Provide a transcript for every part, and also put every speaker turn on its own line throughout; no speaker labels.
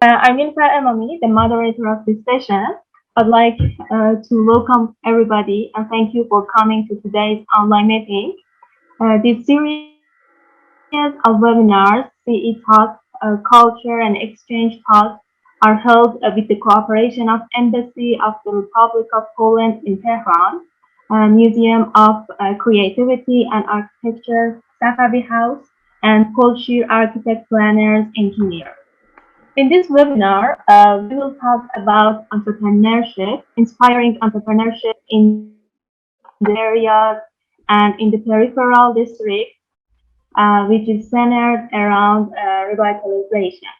I'm Nilüfer Emami, the moderator of this session. I'd like to welcome everybody and thank you for coming to today's online meeting. This series of webinars, C.E.Talk, Culture and Exchange Talk, are held with the cooperation of Embassy of the Republic of Poland in Tehran, Museum of Creativity and Architecture, Safavi House, and Polshir Architect Planners Engineers. In this webinar, we will talk about entrepreneurship, inspiring entrepreneurship in the areas and in the peripheral district, which is centered around revitalization.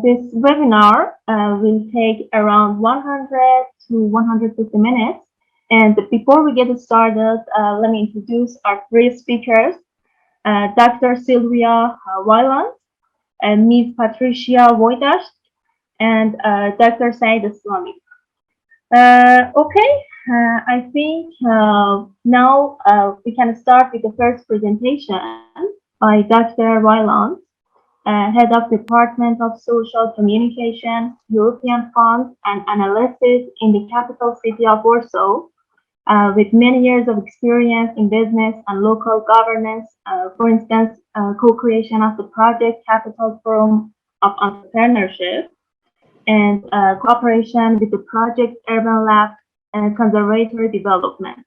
This webinar will take around 100 to 150 minutes. And before we get started, let me introduce our three speakers, Dr. Sylvia Weiland, Ms. Patricia Wojdasz, and Dr. Said Islami. I think now we can start with the first presentation by Dr. Weiland, Head of Department of Social Communication, European Funds and Analysis in the capital city of Warsaw, with many years of experience in business and local governance, for instance, co-creation of the Project Capital Forum of Entrepreneurship and cooperation with the Project Urban Lab and Conservatory Development.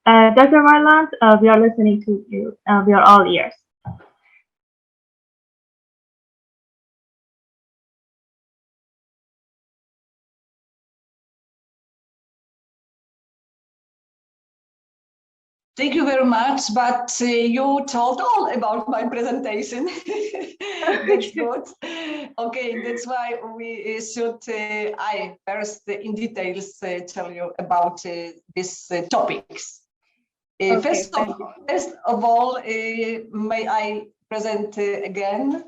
Dr. Weiland, we are listening to you. We are all ears.
Thank you very much, but you told all about my presentation. That's good. Okay, that's why we should, I first in details tell you about these topics. First of all, may I present again.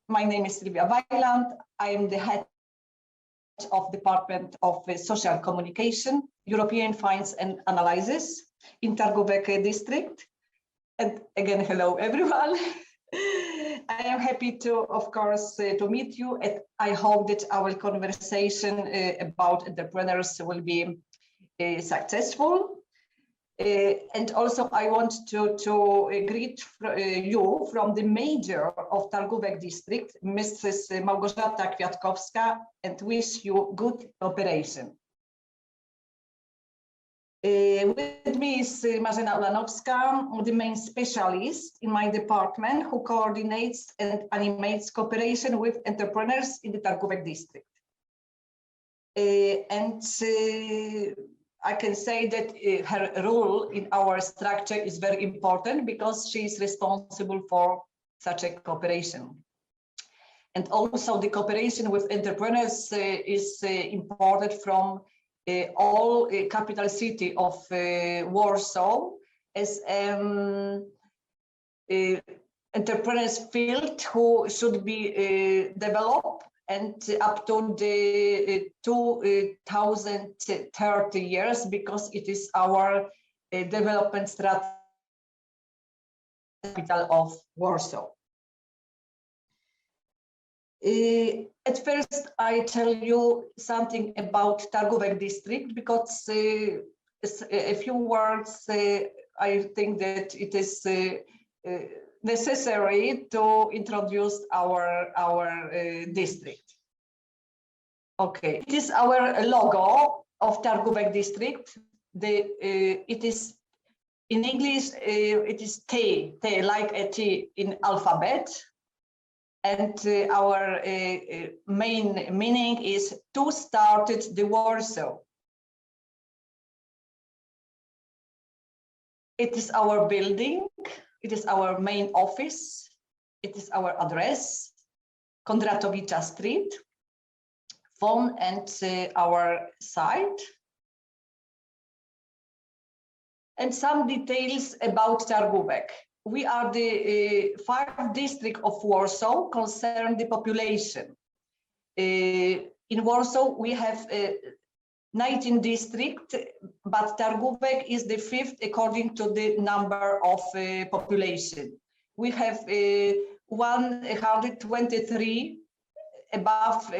My name is Sylvia Weiland. I am the head of Department of Social Communication, European Finance and Analysis in Targówek district. And again, hello everyone. I am happy to, of course, to meet you. And I hope that our conversation about entrepreneurs will be successful. And also I want to greet you from the mayor of Targówek district, Mrs. Małgorzata Kwiatkowska, and wish you good cooperation. With me is Marzena Ulanowska, the main specialist in my department who coordinates and animates cooperation with entrepreneurs in the Targówek district. I can say that her role in our structure is very important because she is responsible for such a cooperation. And also the cooperation with entrepreneurs is important from all capital city of Warsaw as entrepreneurs field who should be developed and up to the 2030 years, because it is our development strategy capital of Warsaw. At first, I tell you something about Targówek district because a few words. I think that it is necessary to introduce our district. Okay, it is our logo of Targówek district. It is in English. It is T like a T in alphabet. And our main meaning is to started the Warsaw. It is our building, it is our main office, it is our address, Kondratowicza Street, phone and our site. And some details about Targówek. We are the 5th district of Warsaw concerned the population. In Warsaw, we have 19 districts, but Targówek is the 5th according to the number of population. We have 123 above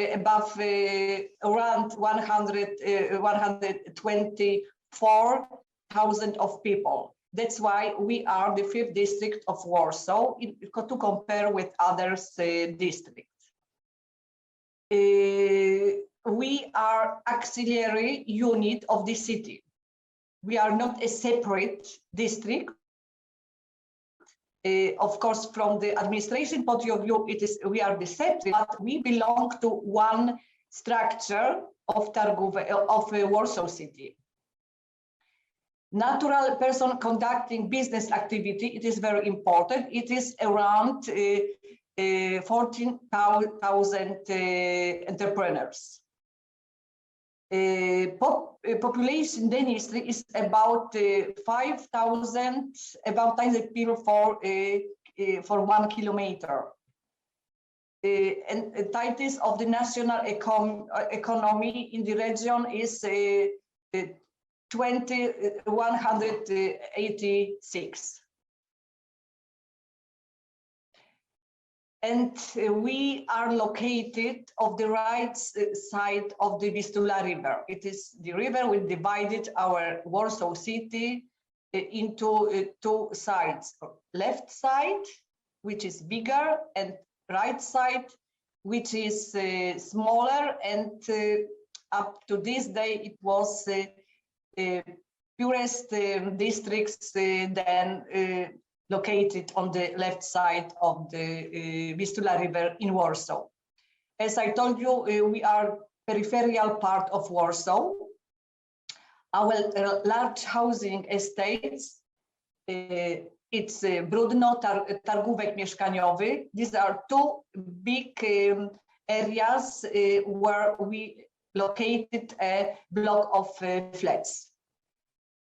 around 124,000 of people. That's why we are the 5th district of Warsaw to compare with others districts. We are auxiliary unit of the city. We are not a separate district. Of course, from the administration point of view, we are the separate, but we belong to one structure of Warsaw City. Natural person conducting business activity, it is very important. It is around 14,000 entrepreneurs. Population density is about 5,000, about 1,000 people for 1 kilometer. And the titles of the national economy in the region is 2,186. And we are located on the right side of the Vistula River. It is the river which divided our Warsaw City into 2 sides. Left side, which is bigger, and right side, which is smaller. And up to this day, it was purest districts then located on the left side of the Vistula River in Warsaw. As I told you, we are peripheral part of Warsaw. Our large housing estates, it's Brudno, Targówek Mieszkaniowy. These are 2 big areas where we located a block of flats.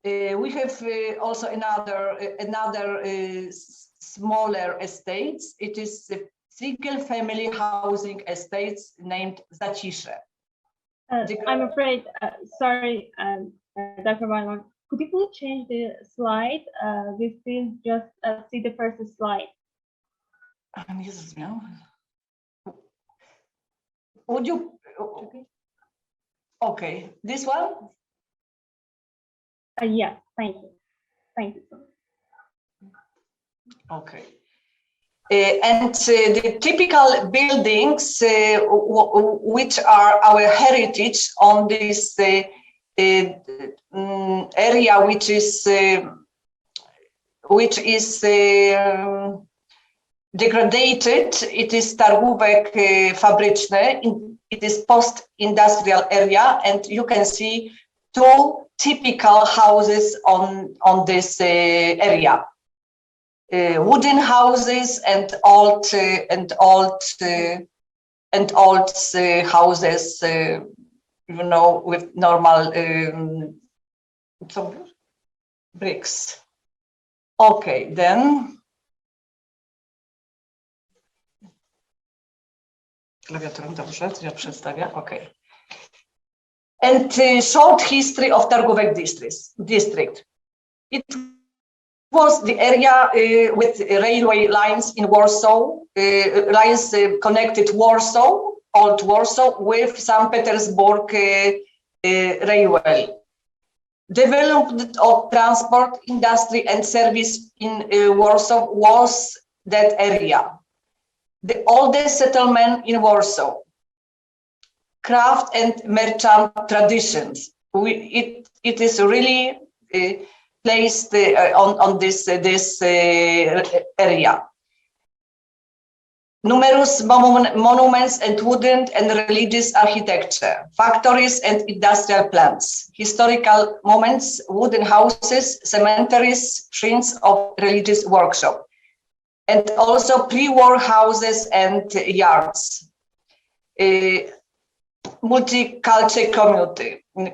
We have also another smaller estates. It is a single family housing estates named Zacisze.
I'm afraid, sorry, Dr. Wbinar, could you please change the slide? We still just see the first slide.
Would you? Okay, this one?
Yes, thank you. Thank you so much.
Okay. And the typical buildings which are our heritage on this area, which is degraded, it is Targówek Fabryczny. It is post-industrial area, and you can see 2 typical houses on this area. Wooden houses and old houses, you know, with normal bricks. Okay, then. Klawiaturą, dobrze, ja przedstawię, okay. And short history of Targówek district. It was the area with railway lines in Warsaw, lines connected Warsaw, old Warsaw, with St. Petersburg railway. Development of transport, industry and service in Warsaw was that area. The oldest settlement in Warsaw. Craft and merchant traditions. It is really placed on this area. Numerous monuments and wooden and religious architecture, factories and industrial plants, historical moments, wooden houses, cemeteries, shrines of religious workshop, and also pre-war houses and yards. Multicultural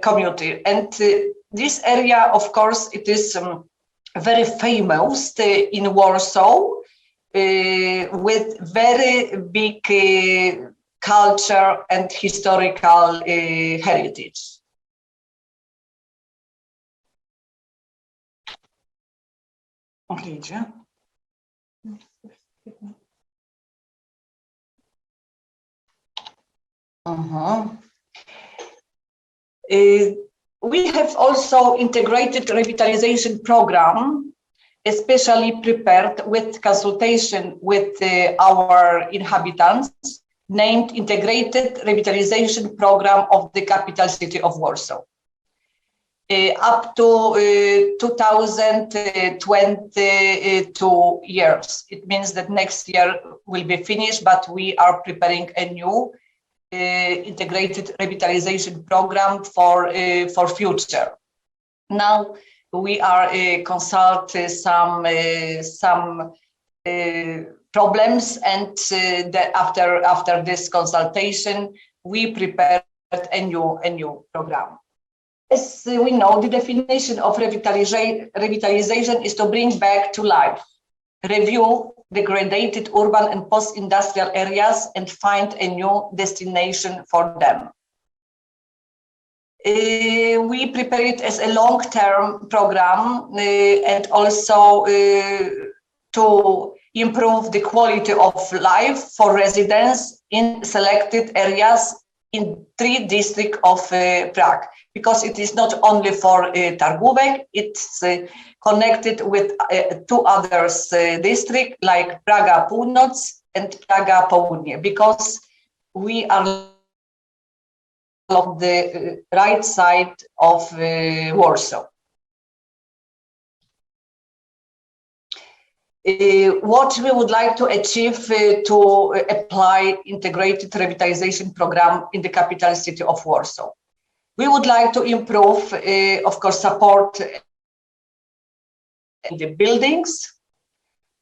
community, and this area, of course, it is very famous in Warsaw, with very big culture and historical heritage. Okay, We have also integrated revitalization program, especially prepared with consultation with our inhabitants, named Integrated Revitalization Program of the capital city of Warsaw. Up to 2022 years. It means that next year will be finished, but we are preparing a new integrated revitalization program for future. Now we are consult some problems, and after this consultation, we prepared a new program. As we know, the definition of revitalization is to bring back to life, review degraded urban and post-industrial areas, and find a new destination for them. We prepare it as a long-term program and also to improve the quality of life for residents in selected areas in 3 districts of Prague, because it is not only for Targówek, it's connected with 2 others districts like Praga Północ and Praga Południe, because we are on the right side of Warsaw. What we would like to achieve to apply integrated revitalization program in the capital city of Warsaw. We would like to improve, of course, support the buildings,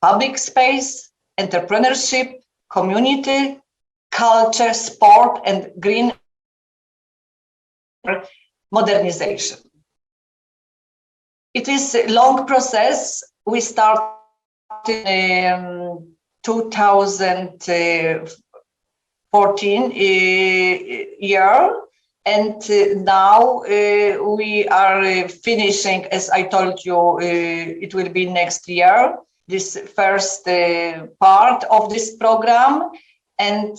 public space, entrepreneurship, community, culture, sport, and green modernization. It is a long process. We started in 2014 year, and now we are finishing, as I told you, it will be next year, this first part of this program, and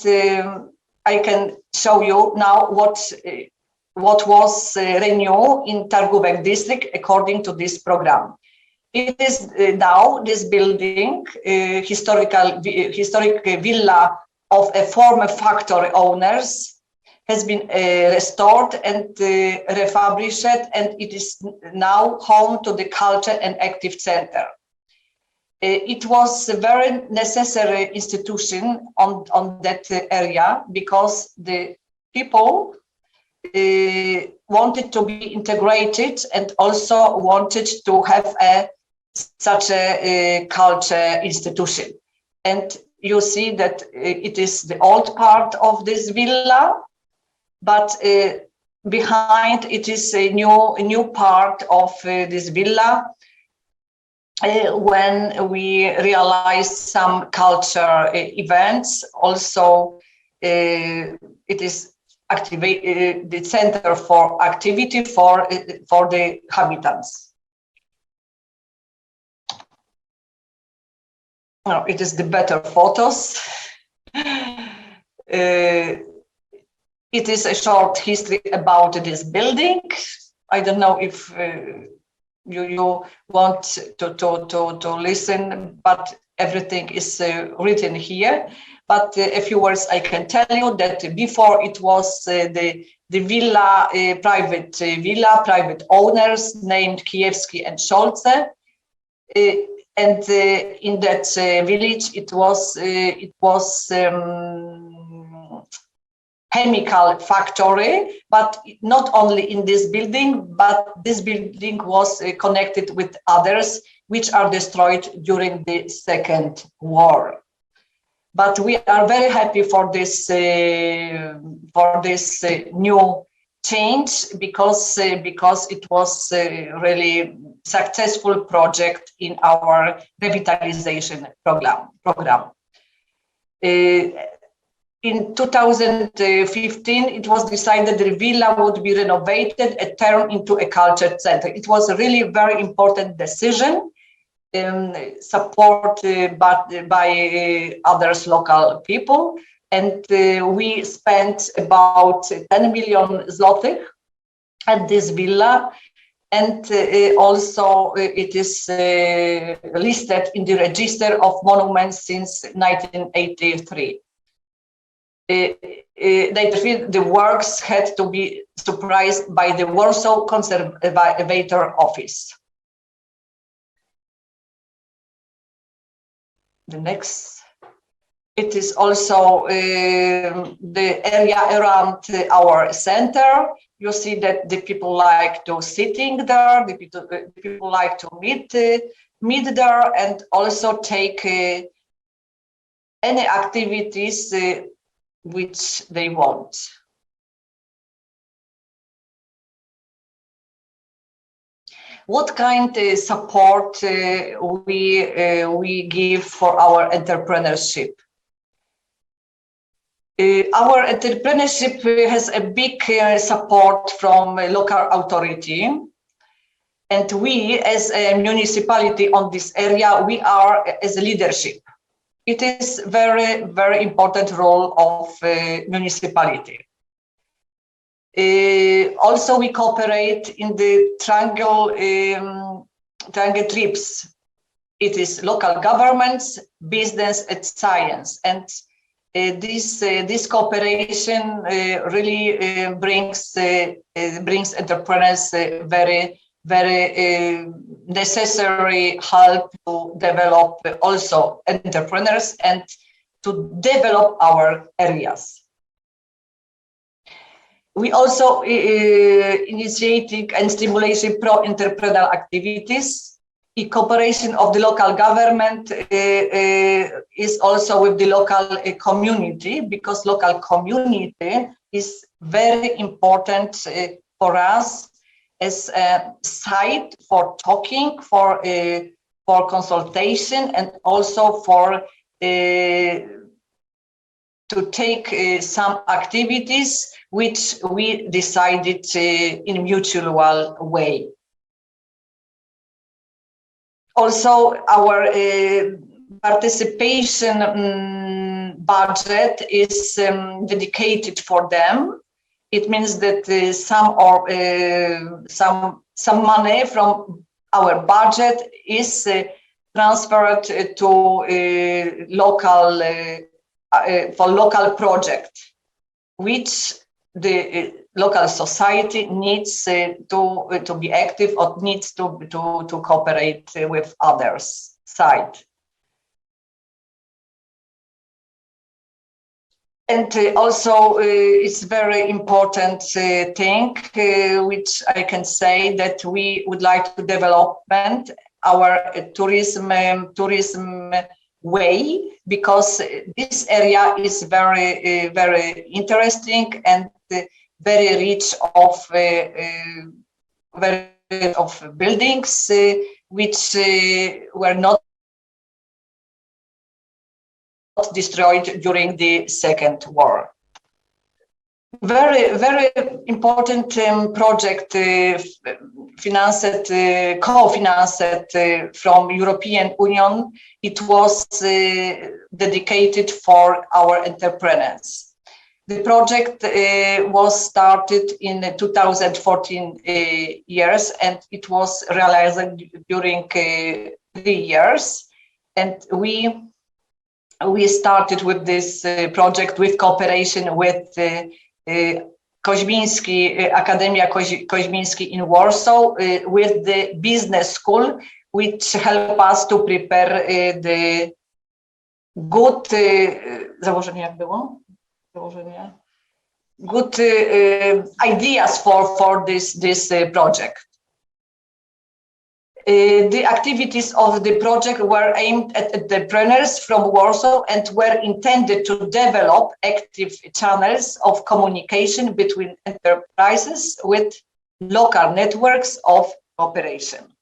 I can show you now what was renewed in Targówek district according to this program. It is now this building, historic villa of a former factory owners, has been restored and refurbished, and it is now home to the culture and active center. It was a very necessary institution on that area, because the people wanted to be integrated and also wanted to have such a culture institution. And you see that it is the old part of this villa, but behind it is a new part of this villa. When we realize some culture events, also it is the center for activity for the inhabitants. No, it is the better photos. It is a short history about this building. I don't know if you want to listen, but everything is written here. But a few words I can tell you that before it was the villa, private owners named Kijewski and Scholze. And in that village, it was chemical factory, but not only in this building, but this building was connected with others, which are destroyed during the Second War. But we are very happy for this new change, because it was a really successful project in our revitalization program. In 2015, it was decided the villa would be renovated and turned into a culture center. It was a really very important decision, supported by others local people. And we spent about 10 million zlotych at this villa. And also it is listed in the Register of Monuments since 1983. The works had to be supervised by the Warsaw Conservator Office. The next. It is also the area around our center. You see that the people like to sitting there, the people like to meet there, and also take any activities which they want. What kind of support we give for our entrepreneurship? Our entrepreneurship has a big support from local authority. And we, as a municipality on this area, we are as a leadership. It is very, very important role of municipality. Also, we cooperate in the triangle trips. It is local governments, business, and science. And this cooperation really brings entrepreneurs very necessary help to develop also entrepreneurs and to develop our areas. We also initiating and stimulating pro-entrepreneurial activities. In cooperation of the local government is also with the local community, because local community is very important for us as a site for talking, for consultation, and also for to take some activities which we decided in mutual way. Also, our participation budget is dedicated for them. It means that some money from our budget is transferred to local for local project, which the local society needs to be active or needs to cooperate with others' side. And also, it's very important thing which I can say that we would like to develop our tourism way, because this area is very interesting and very rich of buildings which were not destroyed during the Second War. Very important project co-financed from European Union. It was dedicated for our entrepreneurs. The project was started in 2014 years, and it was realized during 3 years. And we started with this project with cooperation with Akademia Koźmiński in Warsaw, with the business school, which help us to prepare the good good ideas for this project. The activities of the project were aimed at entrepreneurs from Warsaw and were intended to develop active channels of communication between enterprises with local networks of cooperation.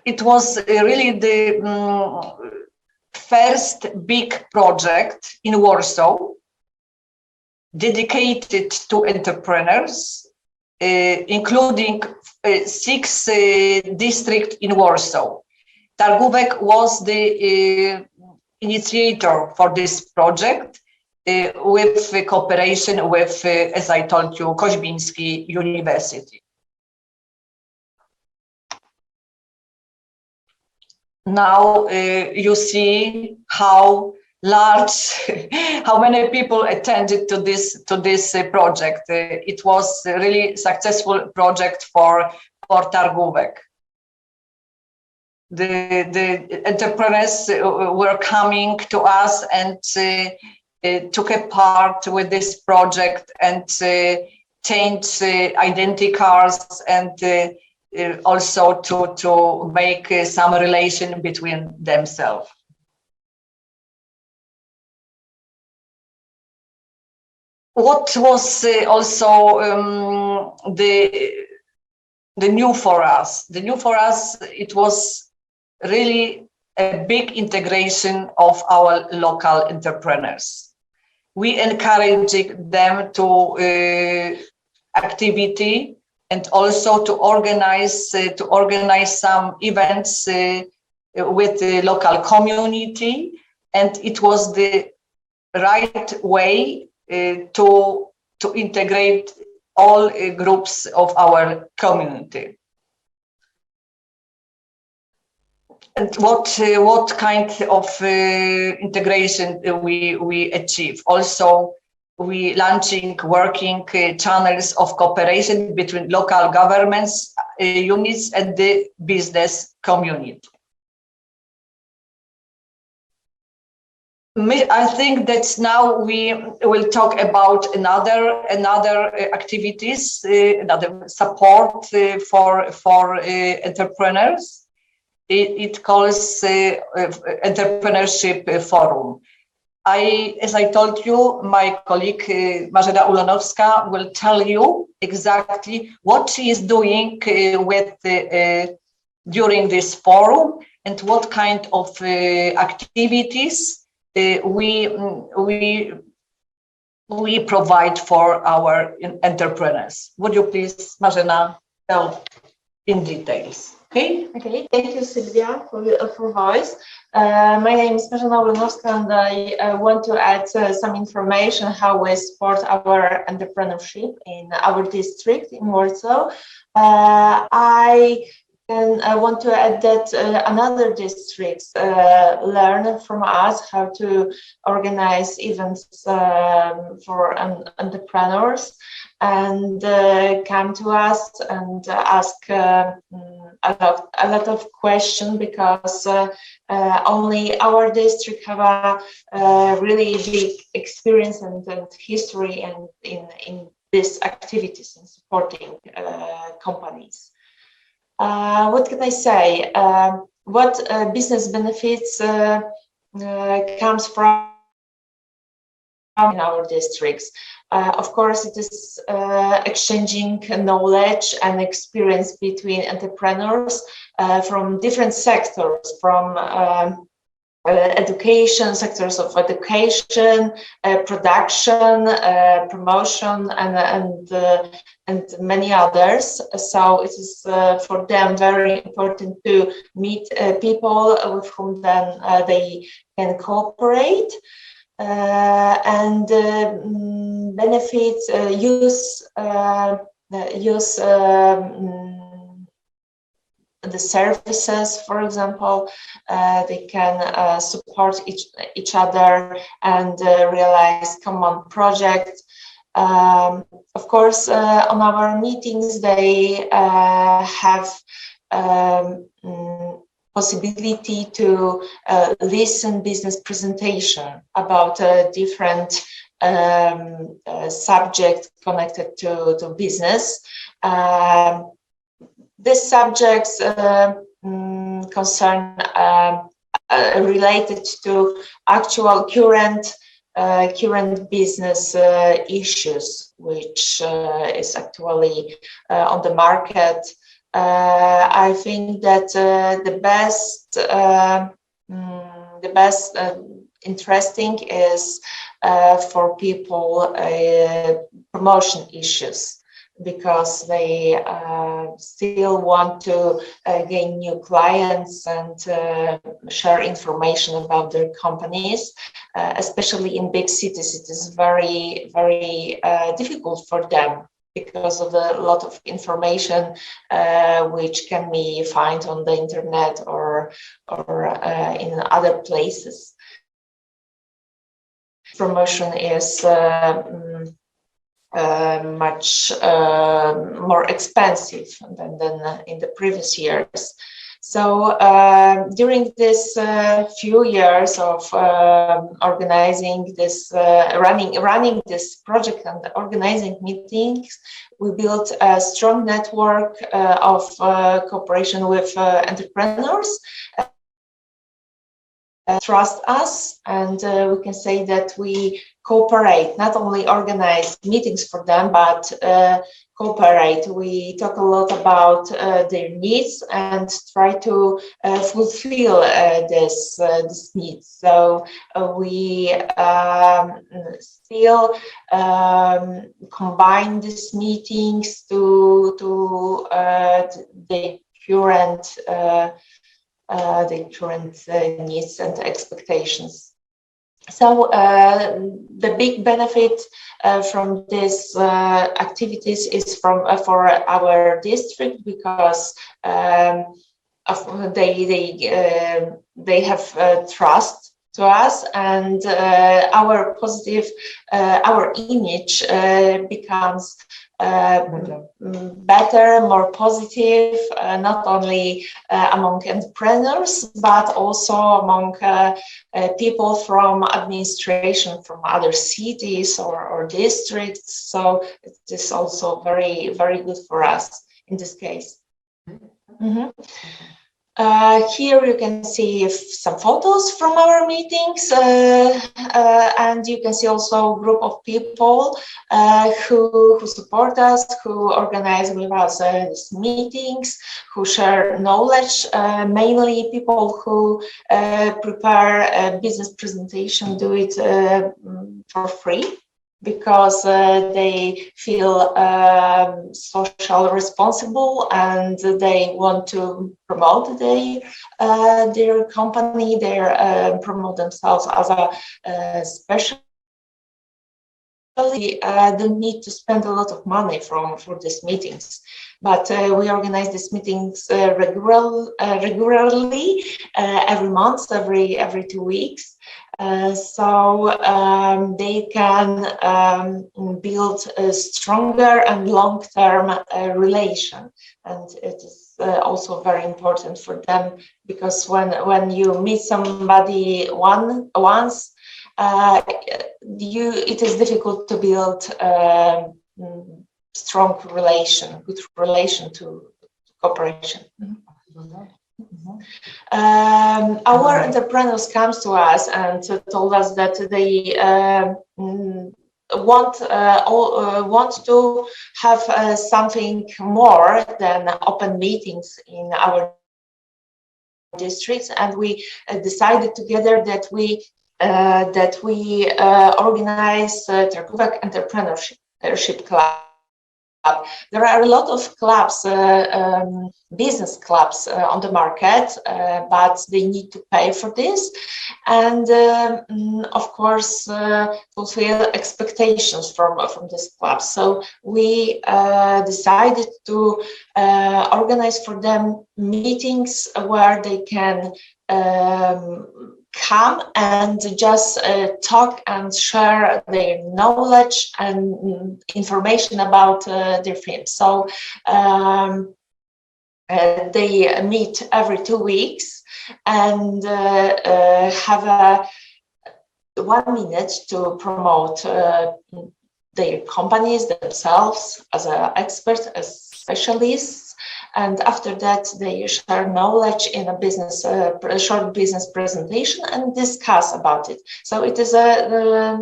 It was really the first big project in Warsaw dedicated to entrepreneurs, including 6 districts in Warsaw. Targówek was the initiator for this project with cooperation with, as I told you, Koźmiński University. Now you see how large, how many people attended to this project. It was a really successful project for Targówek. The entrepreneurs were coming to us and took a part with this project and changed identity cards and also to make some relation between themselves. What was also the new for us? The new for us, it was really a big integration of our local entrepreneurs. We encouraged them to activity and also to organize some events with the local community, and it was the right way to integrate all groups of our community. And what kind of integration we achieve? Also, we launching working channels of cooperation between local governments, units, and the business community. I think that now we will talk about another activities, another support for entrepreneurs. It calls Entrepreneurship Forum. As I told you, my colleague Marzena Ulonowska will tell you exactly what she is doing during this forum and what kind of activities we provide for our entrepreneurs. Would you please, Marzena, tell in details? Okay.
Okay. Thank you, Sylwia, for voice. My name is Marzena Ulonowska, and I want to add some information how we support our entrepreneurship in our district in Warsaw. I want to add that another districts learn from us how to organize events for entrepreneurs, and come to us and ask a lot of questions, because only our district have a really big experience and history and in these activities in supporting companies. What can I say? What business benefits comes from in our districts? Of course, it is exchanging knowledge and experience between entrepreneurs from different sectors, from education, sectors of education, production, promotion, and many others. So it is for them very important to meet people with whom then they can cooperate. And benefits use the services, for example. They can support each other and realize common projects. Of course, on our meetings, they have possibility to listen business presentation about different subjects connected to business. These subjects concern related to actual current business issues, which is actually on the market. I think that the best interesting is for people promotion issues. because they still want to gain new clients and share information about their companies. Especially in big cities, it is very, very difficult for them because of a lot of information which can be found on the internet or in other places. Promotion is much more expensive than in the previous years. So during this few years of organizing this, running this project and organizing meetings, we built a strong network of cooperation with entrepreneurs. Trust us, and we can say that we cooperate, not only organize meetings for them, but cooperate. We talk a lot about their needs and try to fulfill this needs. So we still combine these meetings to the current needs and expectations. So the big benefit from these activities is for our district, because they have trust to us, and our image becomes better, more positive, not only among entrepreneurs, but also among people from administration from other cities or districts. So it is also very, very good for us in this case. Mm-hmm. Here you can see some photos from our meetings, and you can see also a group of people who support us, who organize with us these meetings, who share knowledge, mainly people who prepare a business presentation, do it for free, because they feel social responsible and they want to promote their company, promote themselves as a special. They don't need to spend a lot of money for these meetings, but we organize these meetings regularly, every month, every 2 weeks. So they can build a stronger and long-term relation, and it is also very important for them, because when you meet somebody once, it is difficult to build strong relation, good relation to cooperation. Our entrepreneurs comes to us and told us that they want to have something more than open meetings in our districts, and we decided together that we organize Tarkówek Entrepreneurship Club. There are a lot of clubs, business clubs on the market, but they need to pay for this, and of course fulfill expectations from this club. So we decided to organize for them meetings where they can come and just talk and share their knowledge and information about their firms. So they meet every 2 weeks and have 1 minute to promote their companies, themselves, as experts, as specialists. And after that, they share knowledge in a short business presentation and discuss about it. So it is a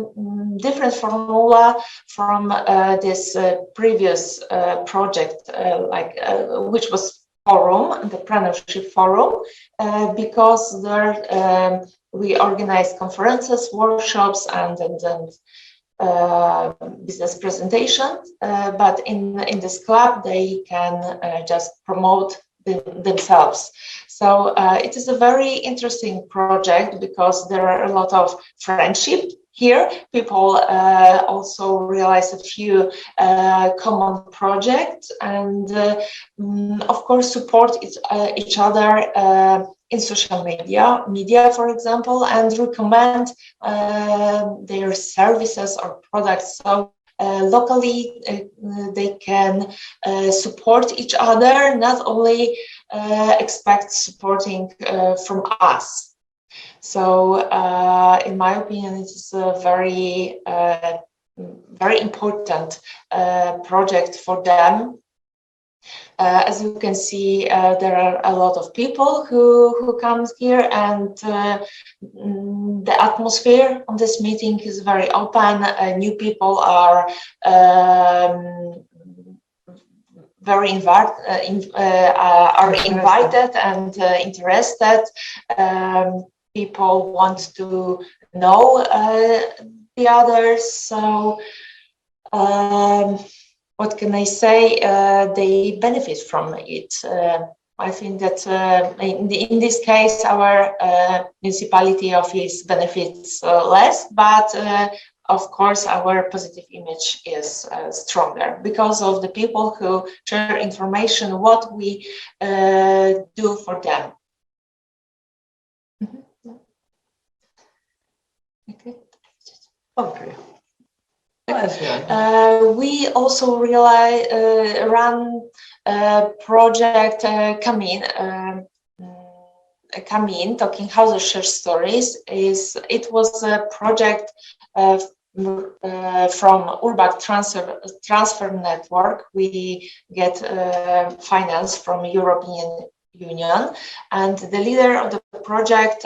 different formula from this previous project, which was forum, entrepreneurship forum, because there we organized conferences, workshops, and business presentation, but in this club they can just promote themselves. So it is a very interesting project because there are a lot of friendship here. People also realize a few common projects and of course support each other in social media, for example, and recommend their services or products. So locally, they can support each other, not only expect supporting from us. So, in my opinion, it is a very, very important project for them. As you can see, there are a lot of people who comes here, and the atmosphere on this meeting is very open. New people are very invited and interested. People want to know the others. So. What can I say? They benefit from it. I think that in this case, our municipality office benefits less, but of course, our positive image is stronger because of the people who share information, what we do for them.
Okay.
We also run project Kamin, Talking Houses Share Stories. It was a project from Urban Transfer Network. We get finance from European Union, and the leader of the project,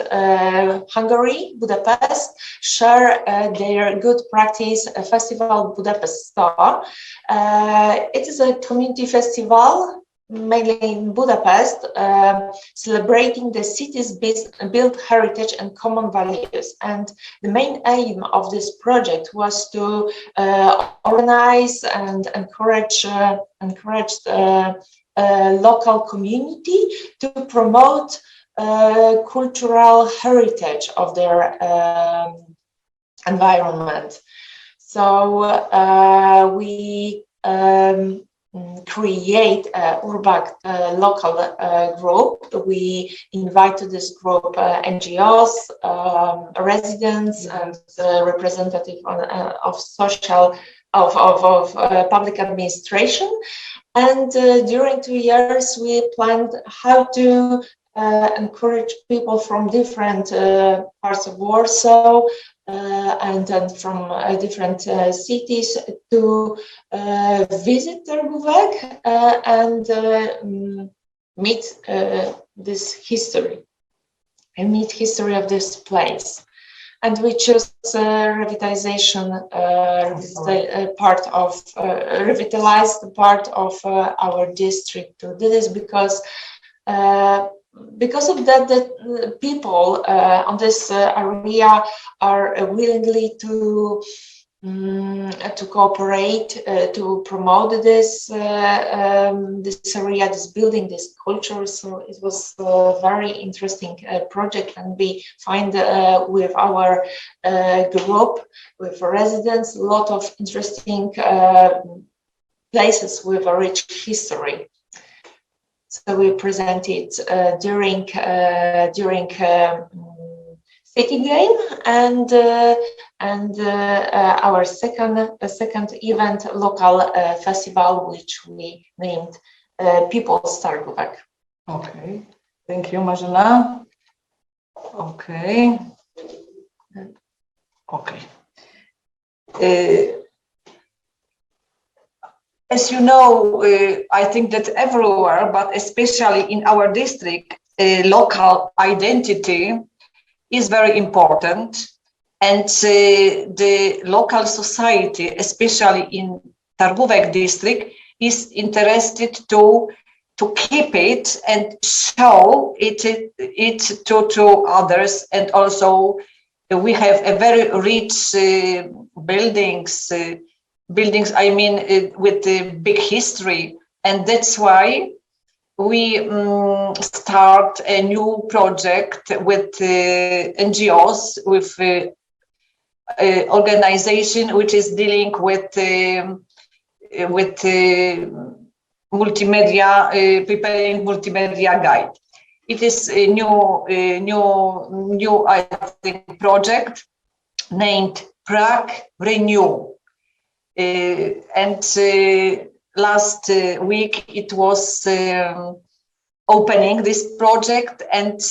Hungary, Budapest, share their good practice festival Budapest Star. It is a community festival, mainly in Budapest, celebrating the city's built heritage and common values. And the main aim of this project was to organize and encourage local community to promote cultural heritage of their environment. So we create a urban local group. We invite to this group NGOs, residents, and representative of public administration. And during 2 years, we planned how to encourage people from different parts of Warsaw and from different cities to visit Targówek and meet this history and meet history of this place. And we choose revitalization part of revitalized part of our district to do this because of that, the people on this area are willingly to cooperate to promote this this area, this building, this culture. So it was a very interesting project, and we find with our group, with residents, a lot of interesting places with a rich history. So we present it during city game and our second event, local festival, which we named People's Targówek.
Okay, thank you, Marzena. Okay. As you know, I think that everywhere, but especially in our district, local identity is very important. And the local society, especially in Targówek district, is interested to keep it and show it to others. And also we have a very rich buildings, I mean, with a big history. And that's why we start a new project with NGOs, with organization which is dealing with multimedia, preparing multimedia guide. It is a new I think project named Prague Renew, and last week it was opening this project, and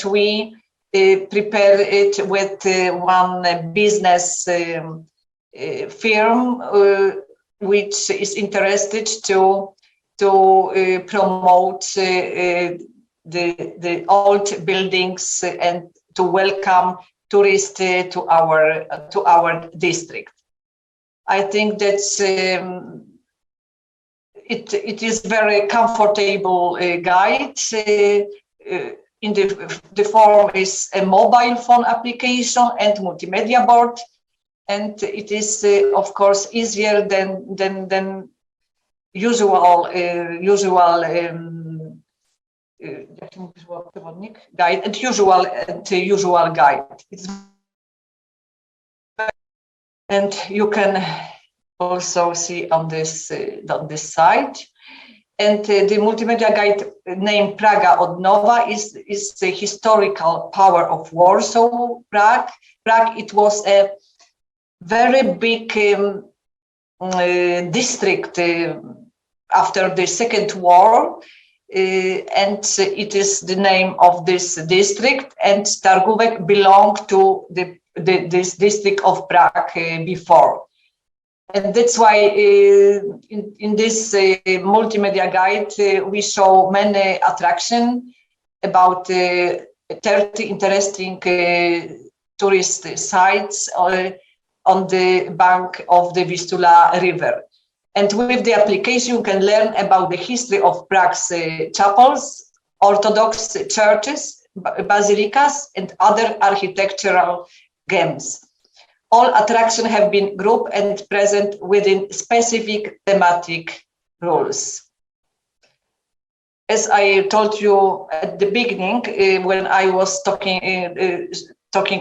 we prepare it with one business firm which is interested to promote the old buildings and to welcome tourists to our district. I think that's it is very comfortable guide. In the form is a mobile phone application and multimedia board, and it is of course easier than usual guide and usual guide. And you can also see on this site. And the multimedia guide named Praga od Nowa is the historical power of Warsaw, Prague. Prague, it was a very big district after the Second War, and it is the name of this district. And Targówek belonged to this district of Prague before. And that's why in this multimedia guide, we show many attractions, about 30 interesting tourist sites on the bank of the Vistula River. And with the application, you can learn about the history of Prague's chapels, Orthodox churches, basilicas, and other architectural gems. All attractions have been grouped and present within specific thematic rules. As I told you at the beginning, when I was talking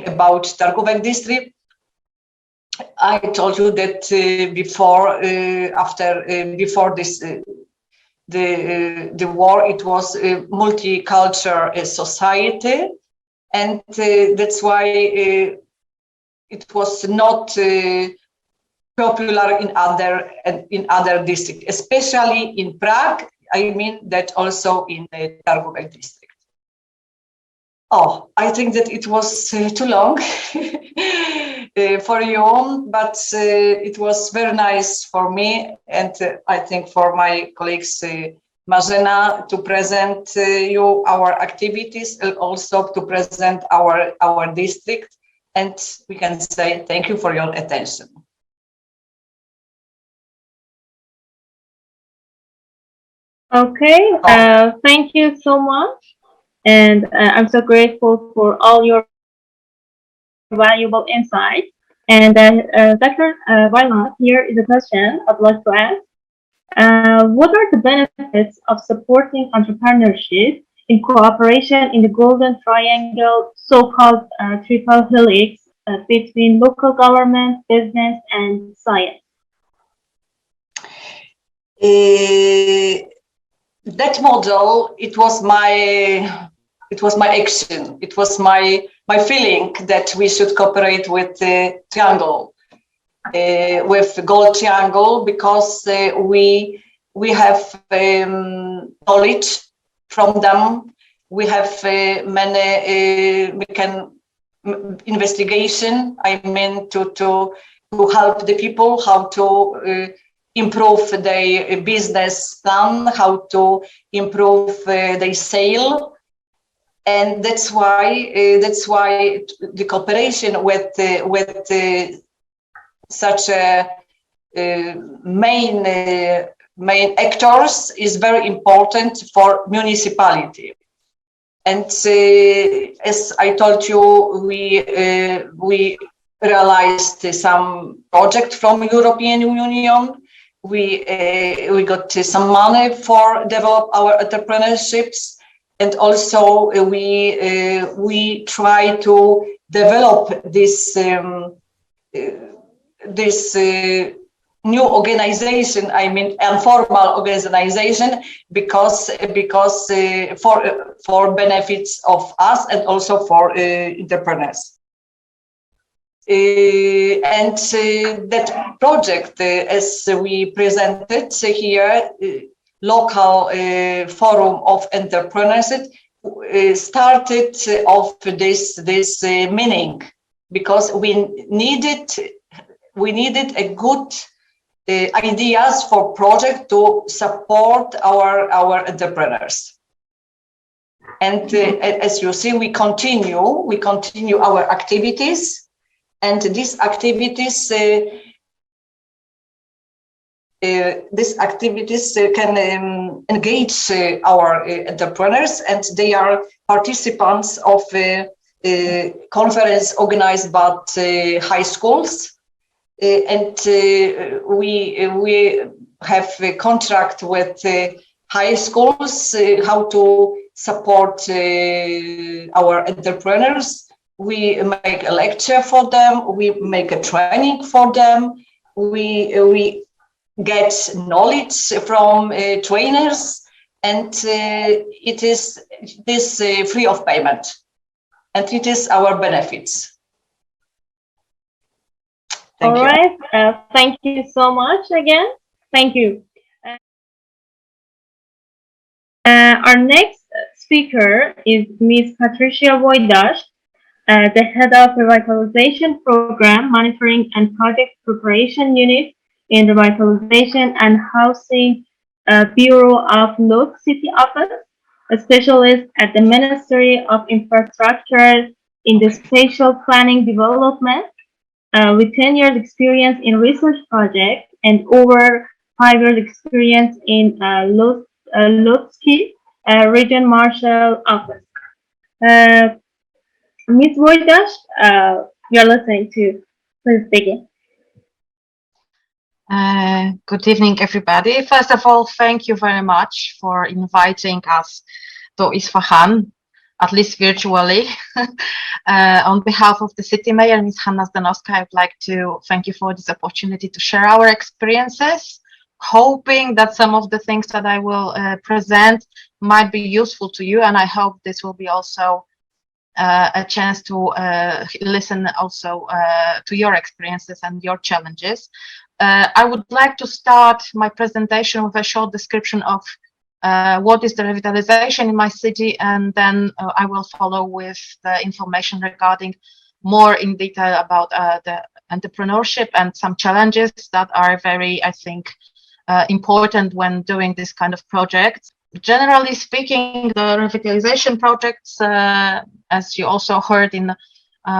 about Targówek district, I told you that before this the war, it was a multicultural society, and that's why it was not popular in other districts, especially in Prague. I mean that also in the Targówek district. Oh, I think that it was too long for you, but it was very nice for me, and I think for my colleagues Marzena, to present you our activities, and also to present our district. And we can say thank you for your attention.
Okay, thank you so much. And I'm so grateful for all your valuable insights. And Dr. Viola, here is a question I'd like to ask. What are the benefits of supporting entrepreneurship in cooperation in the Golden Triangle, so-called triple helix between local government, business, and science?
That model, it was my action. It was my feeling that we should cooperate with the triangle, with the gold triangle, because we have knowledge from them. We have many we can investigation. I mean to help the people how to improve their business plan, how to improve their sale. And that's why the cooperation with such a main actors is very important for municipality. And as I told you, we realized some project from European Union. We got some money for develop our entrepreneurships, and also we try to develop this new organization. I mean, informal organization, because for benefits of us and also for entrepreneurs. And that project, as we presented here, local forum of entrepreneurs, started of this meaning, because we needed a good ideas for project to support our entrepreneurs. And as you see, we continue our activities. And these activities can engage our entrepreneurs, and they are participants of a conference organized by high schools. And we have a contract with high schools how to support our entrepreneurs. We make a lecture for them. We make a training for them. We get knowledge from trainers, and it is free of payment, and it is our benefits.
All right. Thank you so much again. Thank you. Our next speaker is Ms. Patricia Wojdasz, the head of Revitalization Program Monitoring and Project Preparation Unit in the Revitalization and Housing Bureau of Lodz City Office, a specialist at the Ministry of Infrastructure in the Spatial Planning Development, with 10 years experience in research projects and over 5 years experience in Lodz Region Marshal Office. Ms. Wojdasz, you're listening to. Please begin.
Good evening, everybody. First of all, thank you very much for inviting us to Isfahan, at least virtually. On behalf of the city mayor, Ms. Hanna Zdanowska, I'd like to thank you for this opportunity to share our experiences, hoping that some of the things that I will present might be useful to you, and I hope this will be also a chance to listen also to your experiences and your challenges. I would like to start my presentation with a short description of what is the revitalization in my city, and then I will follow with the information regarding more in detail about the entrepreneurship and some challenges that are very, I think, important when doing this kind of project. Generally speaking, the revitalization projects, as you also heard in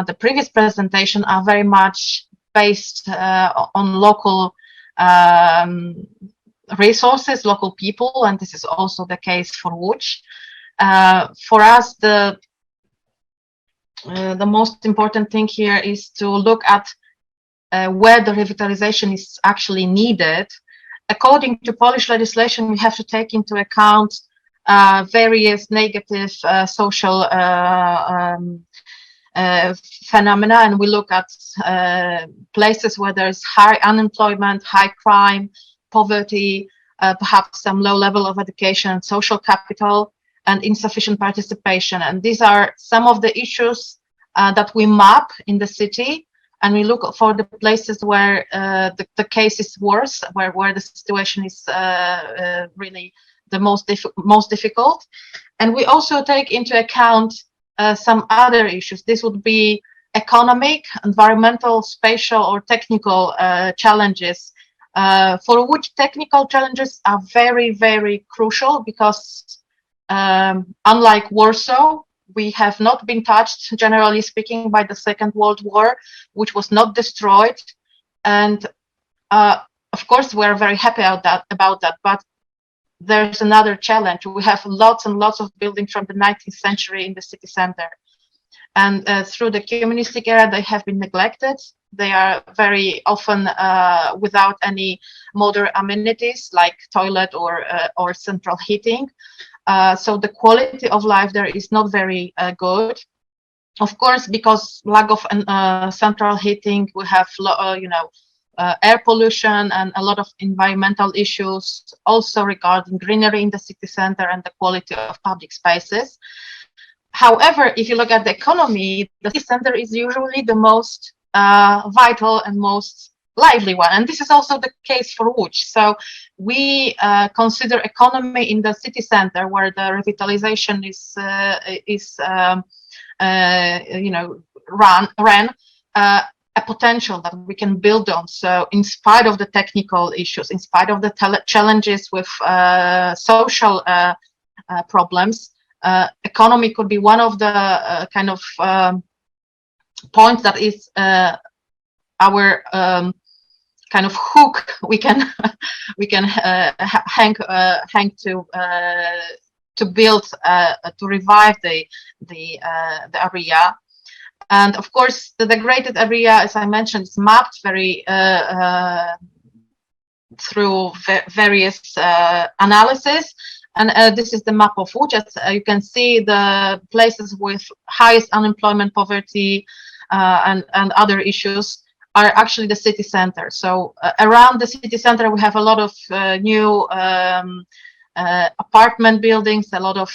the previous presentation, are very much based on local resources, local people, and this is also the case for Łódź. For us, the most important thing here is to look at where the revitalization is actually needed. According to Polish legislation, we have to take into account various negative social phenomena, and we look at places where there's high unemployment, high crime, poverty, perhaps some low level of education, social capital, and insufficient participation. And these are some of the issues that we map in the city, and we look for the places where the case is worse, where the situation is really the most difficult. And we also take into account some other issues. This would be economic, environmental, spatial, or technical challenges. For which technical challenges are very, very crucial, because unlike Warsaw, we have not been touched, generally speaking, by the Second World War, which was not destroyed. And of course, we're very happy about that. But there's another challenge. We have lots and lots of buildings from the 19th century in the city center. And through the communistic era, they have been neglected. They are very often without any modern amenities like toilet or central heating. So the quality of life there is not very good. Of course, because lack of central heating, we have air pollution and a lot of environmental issues also regarding greenery in the city center and the quality of public spaces. However, if you look at the economy, the city center is usually the most vital and most lively one. And this is also the case for Łódź. So we consider economy in the city center where the revitalization is ran a potential that we can build on. So in spite of the technical issues, in spite of the challenges with social problems, economy could be one of the kind of points that is our kind of hook we can hang to build to revive the area. And of course, the degraded area, as I mentioned, is mapped very through various analysis. And this is the map of Łódź. You can see the places with highest unemployment, poverty, and other issues are actually the city center. So around the city center, we have a lot of new apartment buildings, a lot of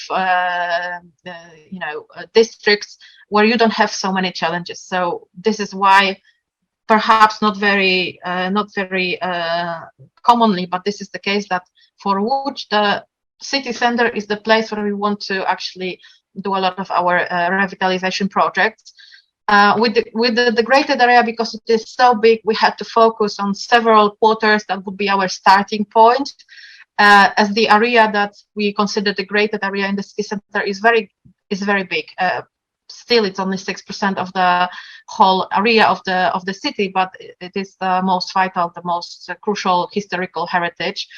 districts where you don't have so many challenges. So this is why, perhaps not very commonly, but this is the case, that for Łódź, the city center is the place where we want to actually do a lot of our revitalization projects. With the degraded area, because it is so big, we had to focus on several quarters. That would be our starting point. As the area that we consider the degraded area in the city center is very big. Still, it's only 6% of the whole area of the city, but it is the most vital, the most crucial historical heritage.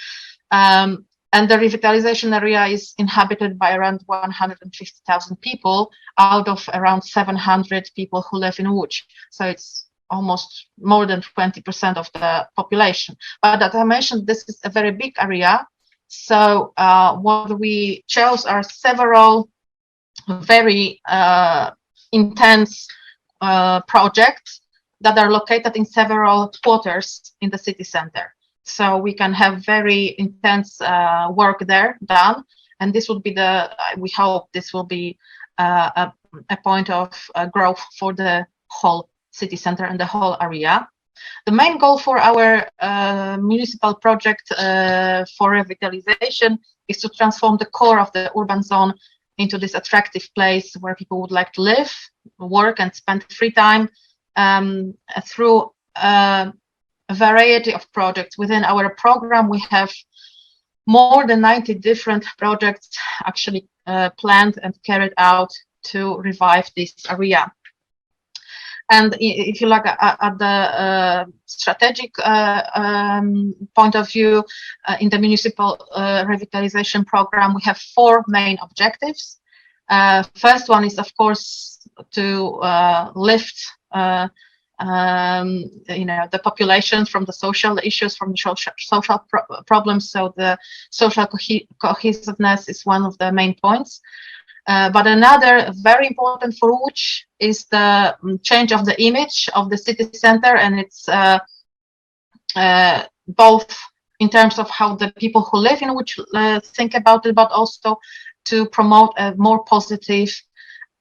And the revitalization area is inhabited by around 150,000 people out of around 700 people who live in Łódź. So it's almost more than 20% of the population. But as I mentioned, this is a very big area. So what we chose are several very intense projects that are located in several quarters in the city center. So we can have very intense work there done, and this would be we hope this will be a point of growth for the whole city center and the whole area. The main goal for our municipal project for revitalization is to transform the core of the urban zone into this attractive place where people would like to live, work, and spend free time through a variety of projects. Within our program, we have more than 90 different projects actually planned and carried out to revive this area. And if you look at the strategic point of view, in the municipal revitalization program, we have 4 main objectives. First one is, of course, to lift the population from the social issues, from the social problems. So the social cohesiveness is one of the main points. But another very important for Łódź is the change of the image of the city center, and it's both in terms of how the people who live in Łódź think about it, but also to promote a more positive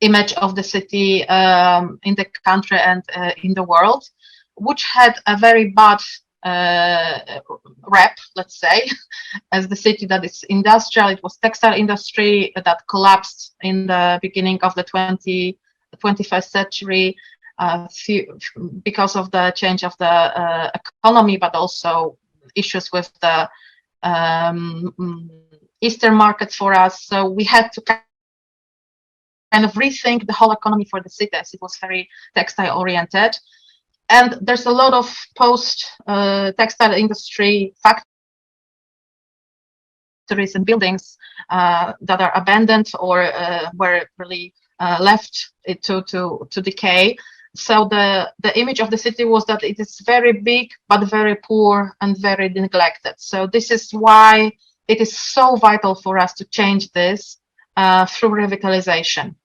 image of the city in the country and in the world. Łódź had a very bad rep, let's say, as the city that is industrial. It was textile industry that collapsed in the beginning of the 21st century because of the change of the economy, but also issues with the Eastern markets for us. So we had to kind of rethink the whole economy for the city, as it was very textile oriented. And there's a lot of post-textile industry factories and buildings that are abandoned or were really left it to decay. So the image of the city was that it is very big but very poor and very neglected. So this is why it is so vital for us to change this through revitalization.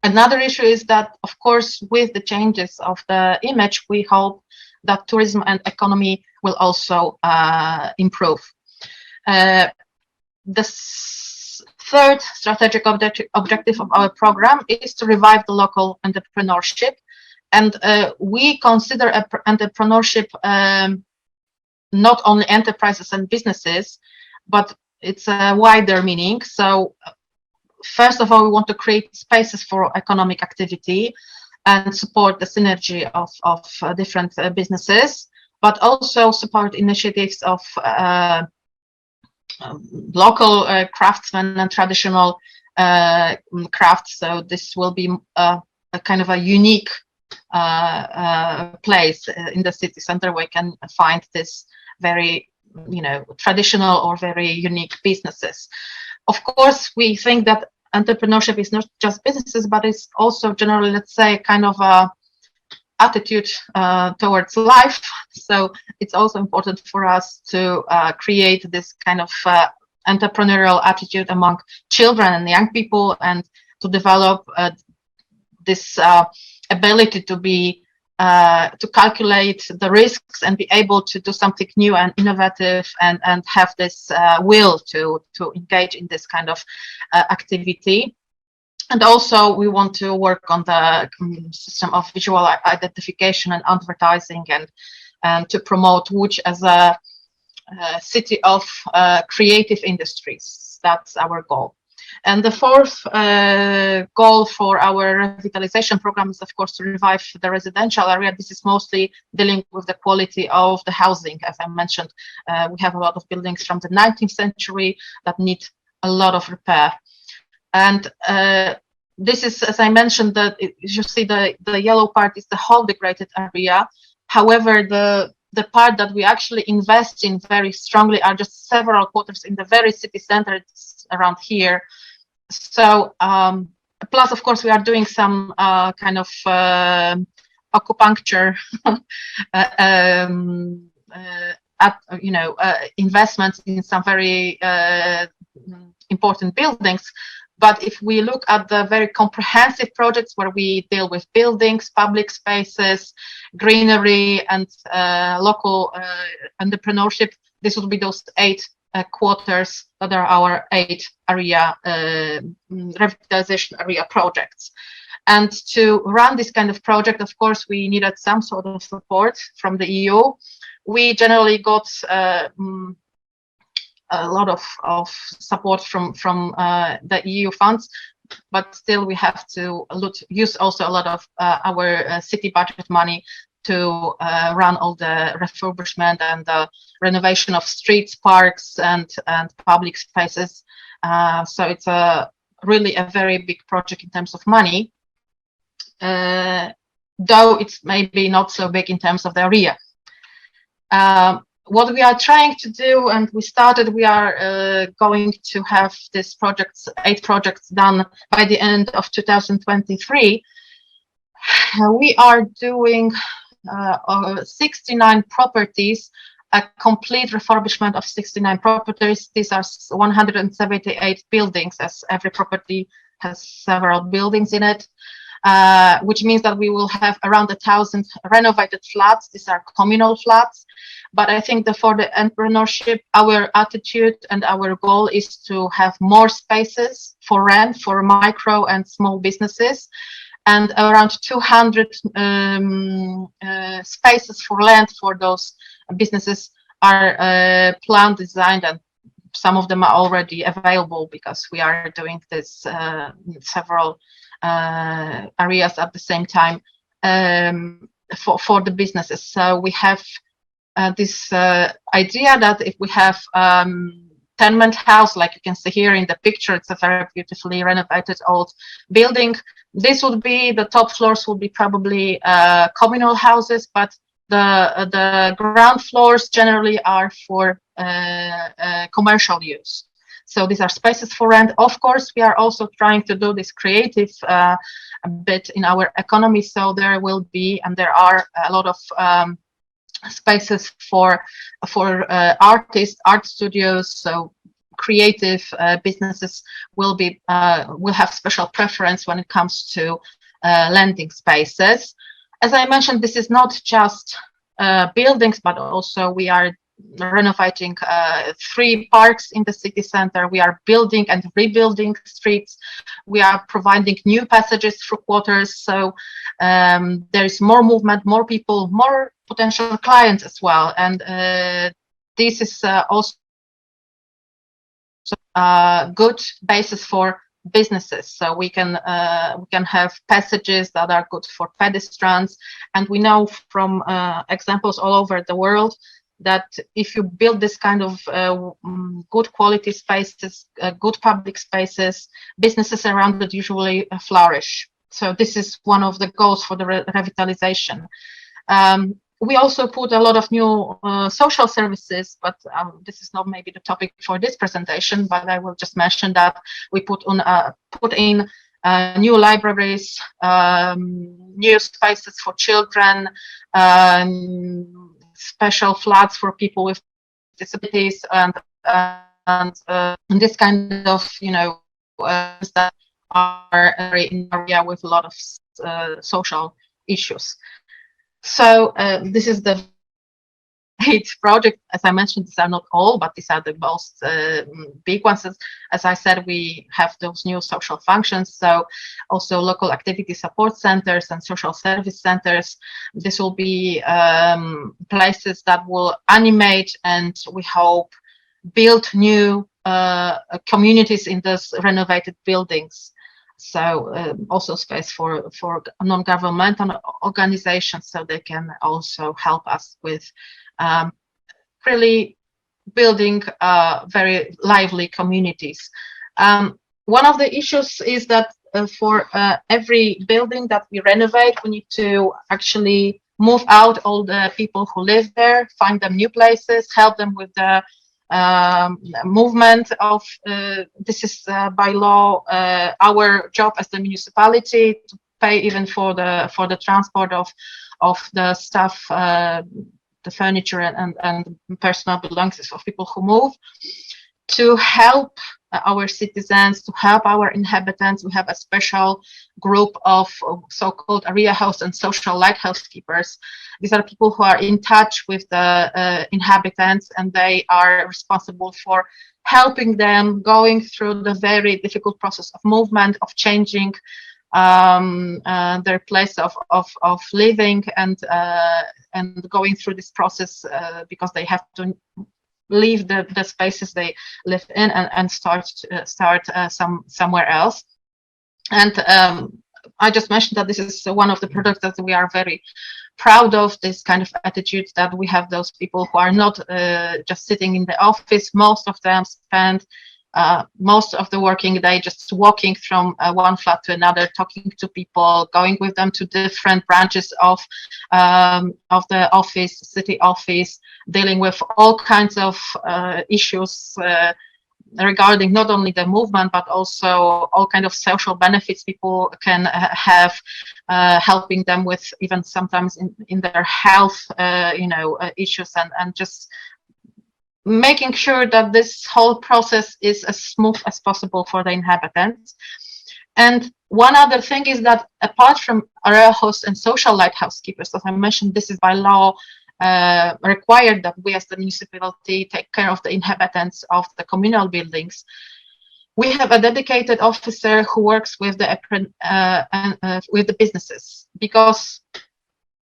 Another issue is that, of course, with the changes of the image, we hope that tourism and economy will also improve. The third strategic objective of our program is to revive the local entrepreneurship. And we consider entrepreneurship not only enterprises and businesses, but it's a wider meaning. So first of all, we want to create spaces for economic activity and support the synergy of different businesses, but also support initiatives of local craftsmen and traditional crafts. So this will be a kind of a unique place in the city center where we can find this very, traditional or very unique businesses. Of course, we think that entrepreneurship is not just businesses, but it's also generally, let's say, kind of a attitude towards life. So it's also important for us to create this kind of entrepreneurial attitude among children and young people, and to develop this ability to be to calculate the risks and be able to do something new and innovative, and have this will to engage in this kind of activity. And also we want to work on the system of visual identification and advertising, and to promote Łódź as a city of creative industries. That's our goal. And the fourth goal for our revitalization program is, of course, to revive the residential area. This is mostly dealing with the quality of the housing. As I mentioned, we have a lot of buildings from the 19th century that need a lot of repair. And this is, as I mentioned, that you see the yellow part is the whole degraded area. However, the part that we actually invest in very strongly are just several quarters in the very city center. It's around here. So plus, of course, we are doing some kind of acupuncture investments in some very important buildings. But if we look at the very comprehensive projects where we deal with buildings, public spaces, greenery, and local entrepreneurship, this would be those 8 quarters that are our 8 area revitalization area projects. And to run this kind of project, of course, we needed some sort of support from the EU. We generally got a lot of support from the EU funds, but still we have to use also a lot of our city budget money to run all the refurbishment and the renovation of streets, parks, and public spaces. So it's really a very big project in terms of money, though it's maybe not so big in terms of the area. What we are trying to do, and we are going to have this 8 projects done by the end of 2023. We are doing 69 properties, a complete refurbishment of 69 properties. These are 178 buildings, as every property has several buildings in it. Which means that we will have around 1,000 renovated flats. These are communal flats. But I think that for the entrepreneurship, our attitude and our goal is to have more spaces for rent for micro and small businesses, and around 200 spaces for land for those businesses are planned, designed, and some of them are already available because we are doing this several areas at the same time for the businesses. So we have this idea that if we have tenement house, like you can see here in the picture, it's a very beautifully renovated old building. This would be, the top floors will be probably communal houses, but the ground floors generally are for commercial use. So these are spaces for rent. Of course, we are also trying to do this creative bit in our economy. So there will be, and there are a lot of spaces for artists, art studios. So creative businesses will have special preference when it comes to lending spaces. As I mentioned, this is not just buildings, but also we are renovating 3 parks in the city center. We are building and rebuilding streets. We are providing new passages through quarters. So there is more movement, more people, more potential clients as well. And this is also a good basis for businesses. So we can have passages that are good for pedestrians. And we know from examples all over the world that if you build this kind of good quality spaces, good public spaces, businesses around it usually flourish. So this is one of the goals for the revitalization. We also put a lot of new social services, but this is not maybe the topic for this presentation, but I will just mention that we put in new libraries, new spaces for children, special flats for people with disabilities, and this kind of, that are in area with a lot of social issues. So this is the 8 project. As I mentioned, these are not all, but these are the most big ones. As I said, we have those new social functions. So also local activity support centers and social service centers. This will be places that will animate and we hope build new communities in those renovated buildings. So also space for non-governmental organizations, so they can also help us with really building very lively communities. One of the issues is that for every building that we renovate, we need to actually move out all the people who live there, find them new places, help them with the movement of this is by law our job as the municipality to pay even for the transport of the stuff, the furniture and personal belongings of people who move. To help our citizens, to help our inhabitants, we have a special group of so-called area hosts and social lighthouse keepers. These are people who are in touch with the inhabitants, and they are responsible for helping them going through the very difficult process of movement, of changing their place of living, and going through this process because they have to leave the spaces they live in and start somewhere else. And I just mentioned that this is one of the products that we are very proud of, this kind of attitude that we have those people who are not just sitting in the office. Most of them spend most of the working day just walking from one flat to another, talking to people, going with them to different branches of the office, city office, dealing with all kinds of issues regarding not only the movement, but also all kind of social benefits people can have, helping them with even sometimes in their health, issues, and just making sure that this whole process is as smooth as possible for the inhabitants. And one other thing is that apart from area hosts and social lighthouse keepers, as I mentioned, this is by law required that we as the municipality take care of the inhabitants of the communal buildings. We have a dedicated officer who works with the businesses, because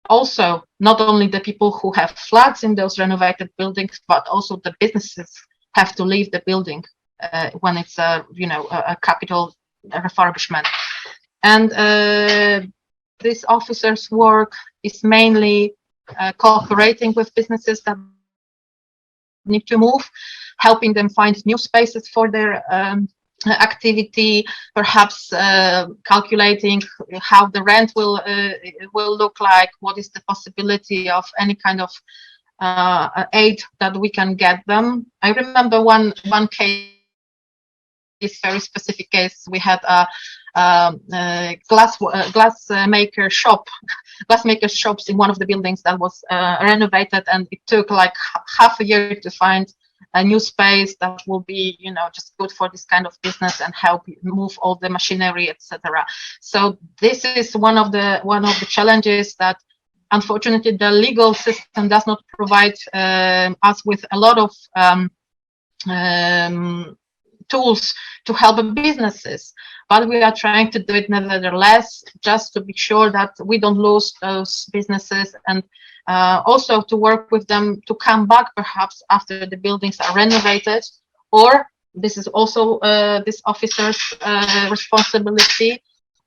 also not only the people who have flats in those renovated buildings, but also the businesses have to leave the building when it's a capital refurbishment. And this officer's work is mainly cooperating with businesses that need to move, helping them find new spaces for their activity, perhaps calculating how the rent will look like, what is the possibility of any kind of aid that we can get them. I remember one case this very specific case, we had a glassmaker shops in one of the buildings that was renovated, and it took like half a year to find a new space that will be, you know, just good for this kind of business and help move all the machinery, etc. So this is one of the challenges that unfortunately the legal system does not provide us with a lot of tools to help businesses, but we are trying to do it nevertheless, just to be sure that we don't lose those businesses, and also to work with them to come back perhaps after the buildings are renovated, or this is also this officer's responsibility,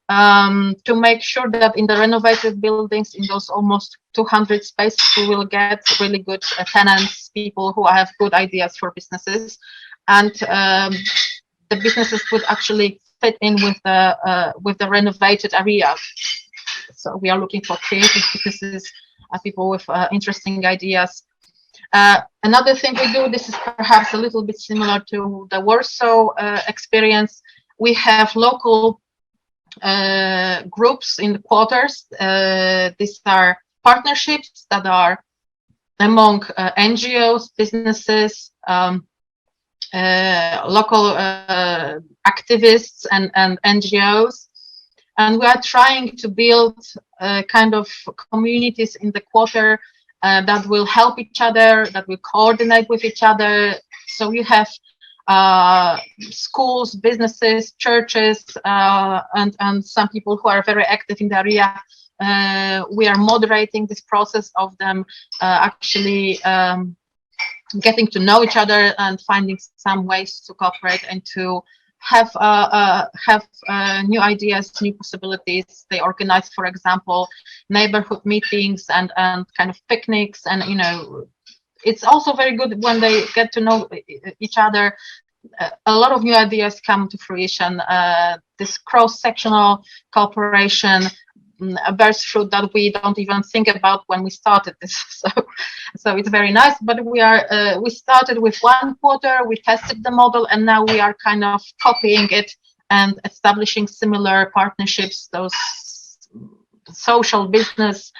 to make sure that in the renovated buildings, in those almost 200 spaces, we will get really good tenants, people who have good ideas for businesses, and the businesses would actually fit in with the renovated area. So we are looking for creative businesses, people with interesting ideas. Another thing we do, this is perhaps a little bit similar to the Warsaw experience. We have local groups in the quarters. These are partnerships that are among NGOs, businesses, local activists and NGOs, and we are trying to build kind of communities in the quarter that will help each other, that will coordinate with each other. So you have schools, businesses, churches, and some people who are very active in the area. We are moderating this process of them actually getting to know each other and finding some ways to cooperate and to have new ideas, new possibilities. They organize, for example, neighborhood meetings and kind of picnics, and you know, it's also very good when they get to know each other. A lot of new ideas come to fruition. This cross-sectional cooperation bears fruit that we don't even think about when we started this. So it's very nice. But we started with one quarter, we tested the model, and now we are kind of copying it and establishing similar partnerships. Those social business,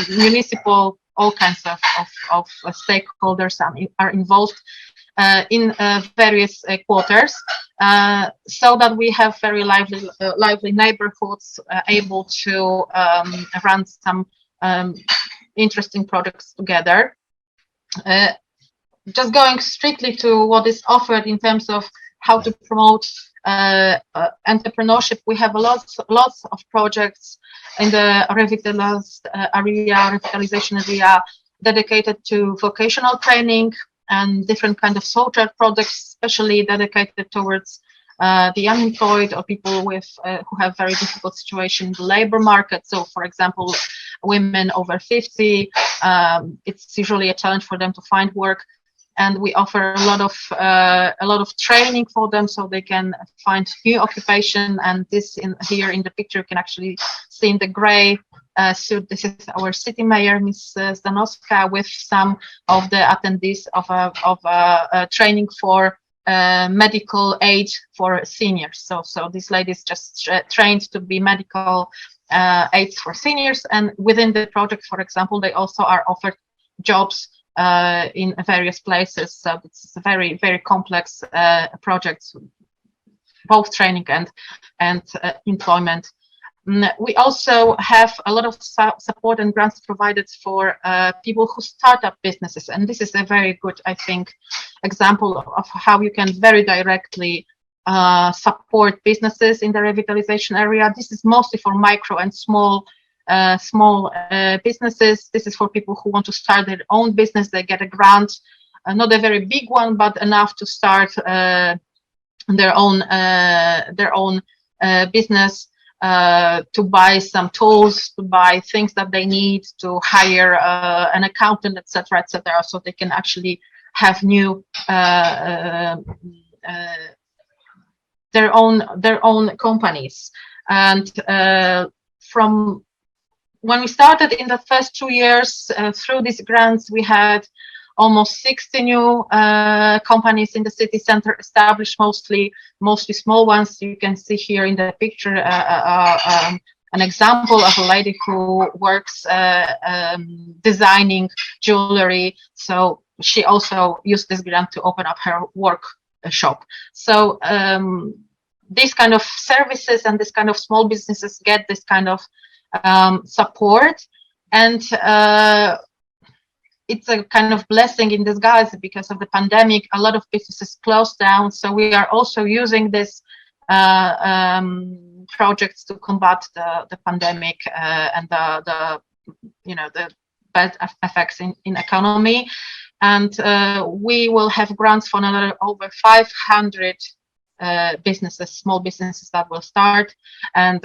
municipal, all kinds of stakeholders are involved in various quarters, so that we have very lively neighborhoods able to run some interesting projects together. Just going strictly to what is offered in terms of how to promote entrepreneurship, we have lots of projects in the revitalization area dedicated to vocational training and different kind of social projects, especially dedicated towards the unemployed or people with who have very difficult situation in the labor market. So, for example, women over 50, it's usually a challenge for them to find work, and we offer a lot of training for them so they can find new occupation. And this here in the picture, you can actually see in the gray suit, this is our city mayor, Ms. Zdanowska, with some of the attendees of a training for medical aid for seniors. So these ladies just trained to be medical aids for seniors, and within the project, for example, they also are offered jobs in various places. So it's a very, very complex project, both training and employment. We also have a lot of support and grants provided for people who start up businesses, and this is a very good, I think, example of how you can very directly support businesses in the revitalization area. This is mostly for micro and small businesses. This is for people who want to start their own business. They get a grant, not a very big one, but enough to start their own business. To buy some tools, to buy things that they need, to hire an accountant, etc., etc., so they can actually have new their own companies. And from when we started in the first 2 years, through these grants, we had almost 60 new companies in the city center established, mostly small ones. You can see here in the picture an example of a lady who works designing jewelry. So she also used this grant to open up her work shop. So these kind of services and this kind of small businesses get this kind of support, and it's a kind of blessing in disguise. Because of the pandemic, a lot of businesses closed down, so we are also using this projects to combat the pandemic and the bad effects in economy. And we will have grants for another over 500 businesses, small businesses that will start, and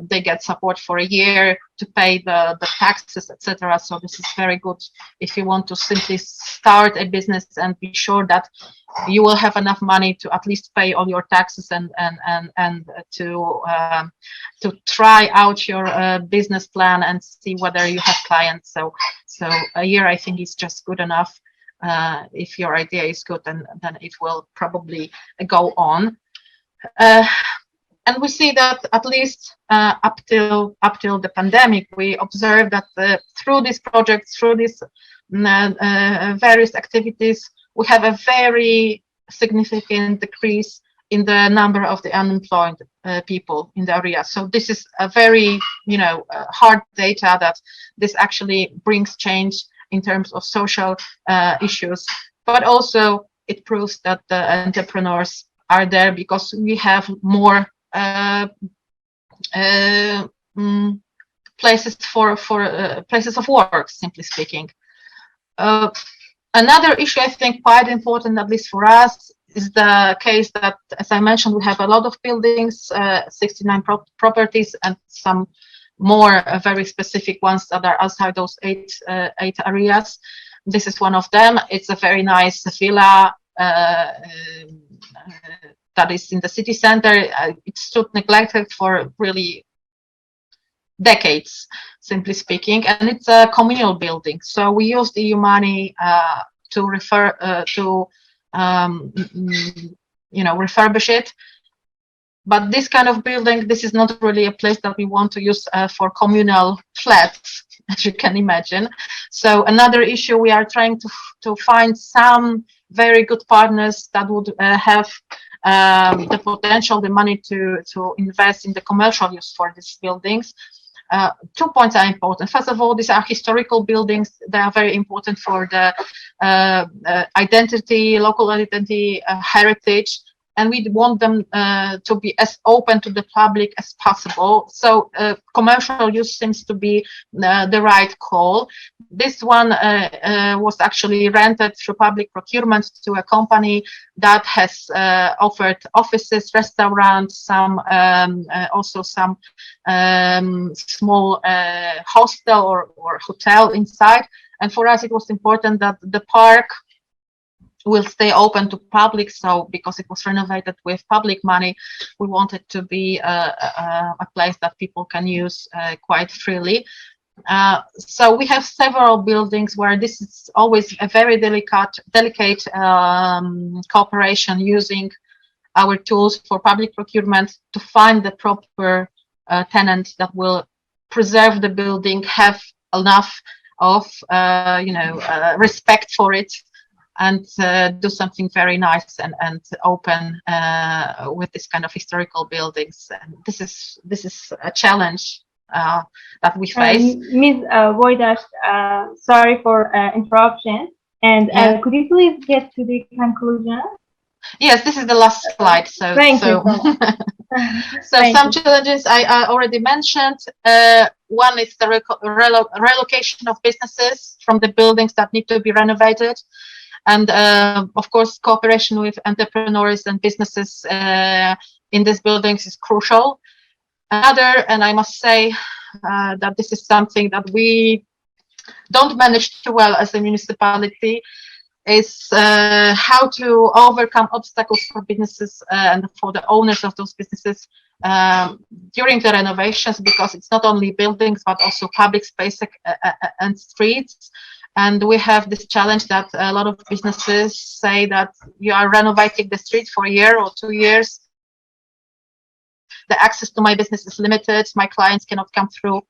they get support for a year to pay the taxes, etc. So this is very good if you want to simply start a business and be sure that you will have enough money to at least pay all your taxes and to try out your business plan and see whether you have clients. So a year, I think, is just good enough. If your idea is good, then it will probably go on. And we see that at least up till the pandemic, we observed that through these projects, through these various activities, we have a very significant decrease in the number of the unemployed people in the area. So this is a very, hard data that this actually brings change in terms of social issues, but also it proves that the entrepreneurs are there because we have more places for places of work, simply speaking. Another issue I think quite important, at least for us, is the case that, as I mentioned, we have a lot of buildings, 69 properties, and some more very specific ones that are outside those eight areas. This is one of them. It's a very nice villa that is in the city center. It stood neglected for really decades, simply speaking, and it's a communal building. So we used EU money to refurbish it. But this kind of building, this is not really a place that we want to use for communal flats, as you can imagine. So another issue, we are trying to find some very good partners that would have the potential, the money to invest in the commercial use for these buildings. 2 points are important. First of all, these are historical buildings. They are very important for the identity, local identity, heritage, and we want them to be as open to the public as possible. So commercial use seems to be the right call. This one was actually rented through public procurement to a company that has offered offices, restaurants, some also some small hostel or hotel inside. And for us, it was important that the park will stay open to public. So because it was renovated with public money, we wanted to be a place that people can use quite freely. So we have several buildings where this is always a very delicate cooperation, using our tools for public procurement to find the proper tenant that will preserve the building, have enough of respect for it, and do something very nice and open with this kind of historical buildings. And this is a challenge that we face.
Ms. Wojdasz, sorry for interruption. And could you please get to the conclusion?
Yes, this is the last slide. So,
Thank you.
So some challenges I already mentioned. One is the relocation of businesses from the buildings that need to be renovated. And of course, cooperation with entrepreneurs and businesses in these buildings is crucial. Another, and I must say that this is something that we don't manage too well as a municipality, is how to overcome obstacles for businesses and for the owners of those businesses during the renovations, because it's not only buildings but also public space and streets. And we have this challenge that a lot of businesses say that you are renovating the street for a year or 2 years. The access to my business is limited. My clients cannot come through.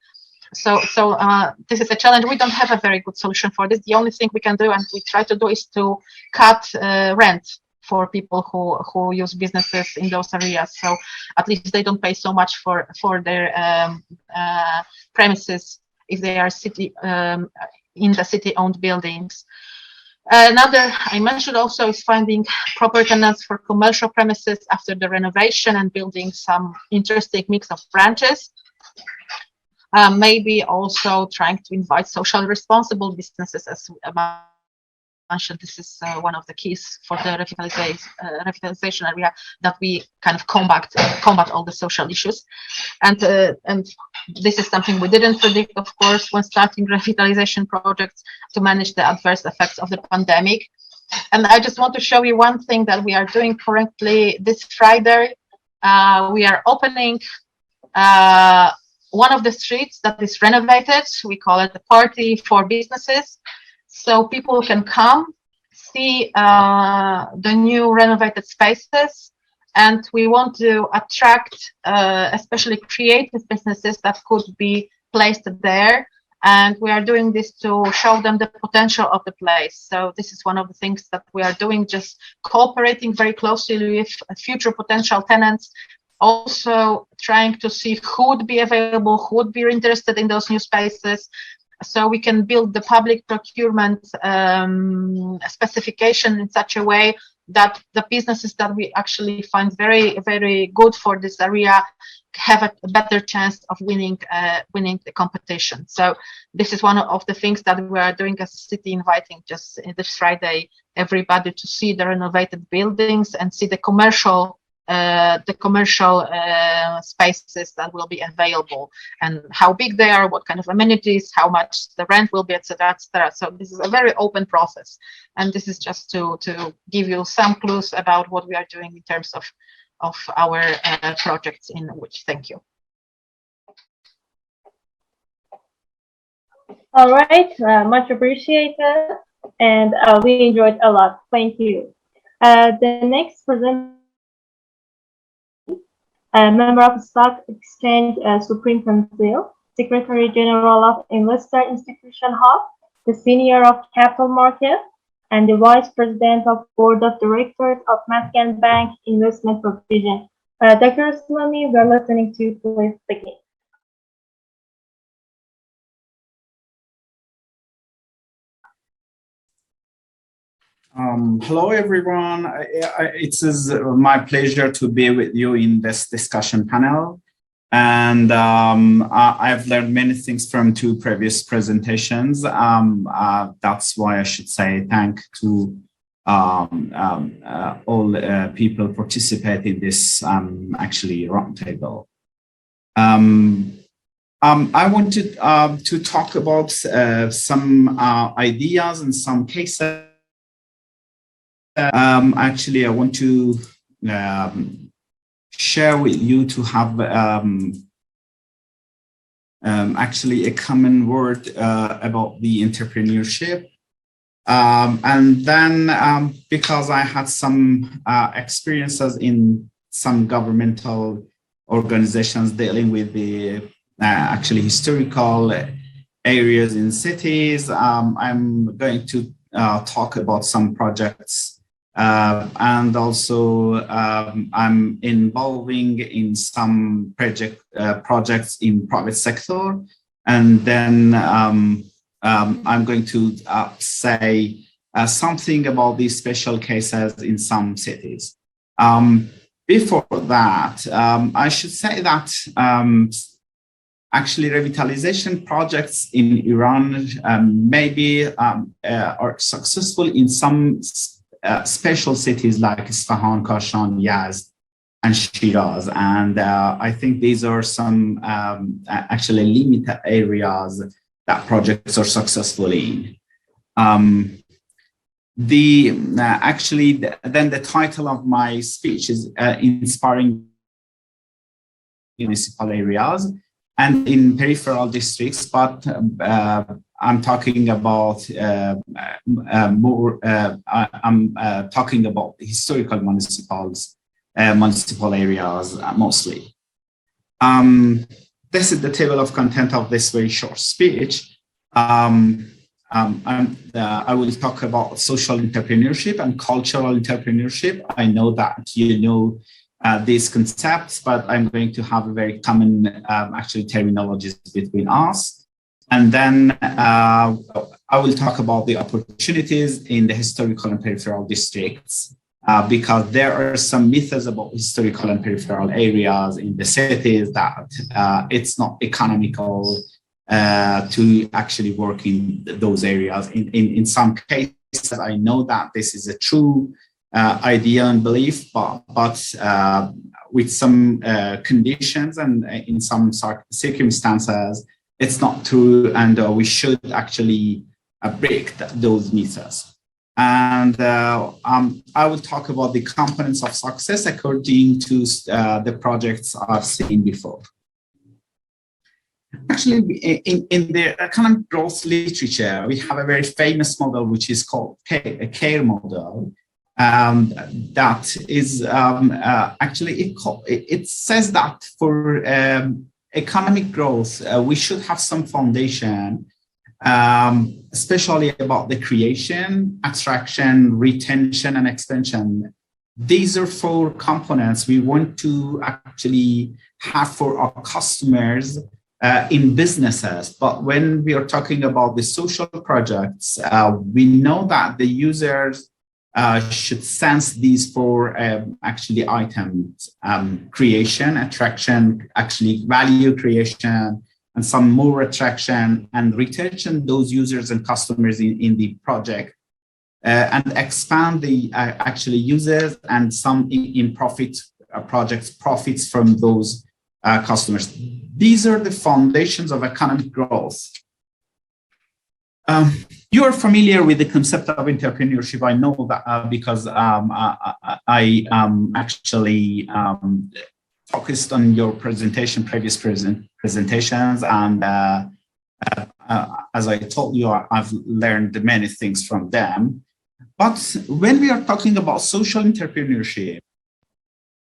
So this is a challenge. We don't have a very good solution for this. The only thing we can do, and we try to do, is to cut rent for people who use businesses in those areas. So at least they don't pay so much for their premises if they are in the city-owned buildings. Another I mentioned also is finding proper tenants for commercial premises after the renovation and building some interesting mix of branches. Maybe also trying to invite socially responsible businesses, as I mentioned. This is one of the keys for the revitalization area, that we kind of combat all the social issues. And this is something we didn't predict, of course, when starting revitalization projects, to manage the adverse effects of the pandemic. And I just want to show you one thing that we are doing currently. This Friday, we are opening one of the streets that is renovated. We call it the party for businesses. So people can come, see the new renovated spaces, and we want to attract especially creative businesses that could be placed there. And we are doing this to show them the potential of the place. So this is one of the things that we are doing, just cooperating very closely with future potential tenants, also trying to see who would be available, who would be interested in those new spaces, so we can build the public procurement specification in such a way that the businesses that we actually find very, very good for this area have a better chance of winning the competition. So this is one of the things that we are doing as a city, inviting just this Friday everybody to see the renovated buildings and see the commercial spaces that will be available, and how big they are, what kind of amenities, how much the rent will be, etc., etc. So this is a very open process, and this is just to give you some clues about what we are doing in terms of our projects in which. Thank you.
All right, much appreciated, and we enjoyed a lot. Thank you. The next presenter, member of Stock Exchange Supreme Council, Secretary General of Investor Institution Hub, the Senior of Capital Market, and the Vice President of Board of Directors of Mascan Bank Investment Provision. Dr. Islami, we're listening to you. Please begin.
Hello, everyone. It is my pleasure to be with you in this discussion panel. And I've learned many things from two previous presentations. That's why I should say thank to all people participating in this actually roundtable. I wanted to talk about some ideas and some cases. Actually, I want to share with you to have actually a common word about the entrepreneurship. And then because I had some experiences in some governmental organizations dealing with the actually historical areas in cities, I'm going to talk about some projects. And also I'm involving in some projects in private sector, and then I'm going to say something about these special cases in some cities. Before that, I should say that actually revitalization projects in Iran maybe are successful in some special cities like Isfahan, Kashan, Yazd, and Shiraz. And I think these are some actually limited areas that projects are successful in. Then the title of my speech is Inspiring Municipal Areas. and in peripheral districts, but I'm talking about I'm talking about historical municipal areas mostly. This is the table of content of this very short speech. I will talk about social entrepreneurship and cultural entrepreneurship. I know that you know these concepts, but I'm going to have a very common actually terminologies between us. And then I will talk about the opportunities in the historical and peripheral districts, because there are some myths about historical and peripheral areas in the cities that it's not economical to actually work in those areas. In some cases, I know that this is a true idea and belief, but with some conditions and in some circumstances, it's not true, and we should actually break those myths. And I will talk about the components of success according to the projects I've seen before. Actually, in the economic growth literature, we have a very famous model, which is called a CARE model. That is actually, it says that for economic growth, we should have some foundation, especially about the creation, attraction, retention, and expansion. These are 4 components we want to actually have for our customers in businesses. But when we are talking about the social projects, we know that the users should sense these 4 actually items: creation, attraction, actually value creation, and some more attraction and retention those users and customers in the project, and expand the actually users and some in profit projects profits from those customers. These are the foundations of economic growth. You are familiar with the concept of entrepreneurship. I know that because I actually focused on your previous presentations, and as I told you, I've learned many things from them. But when we are talking about social entrepreneurship,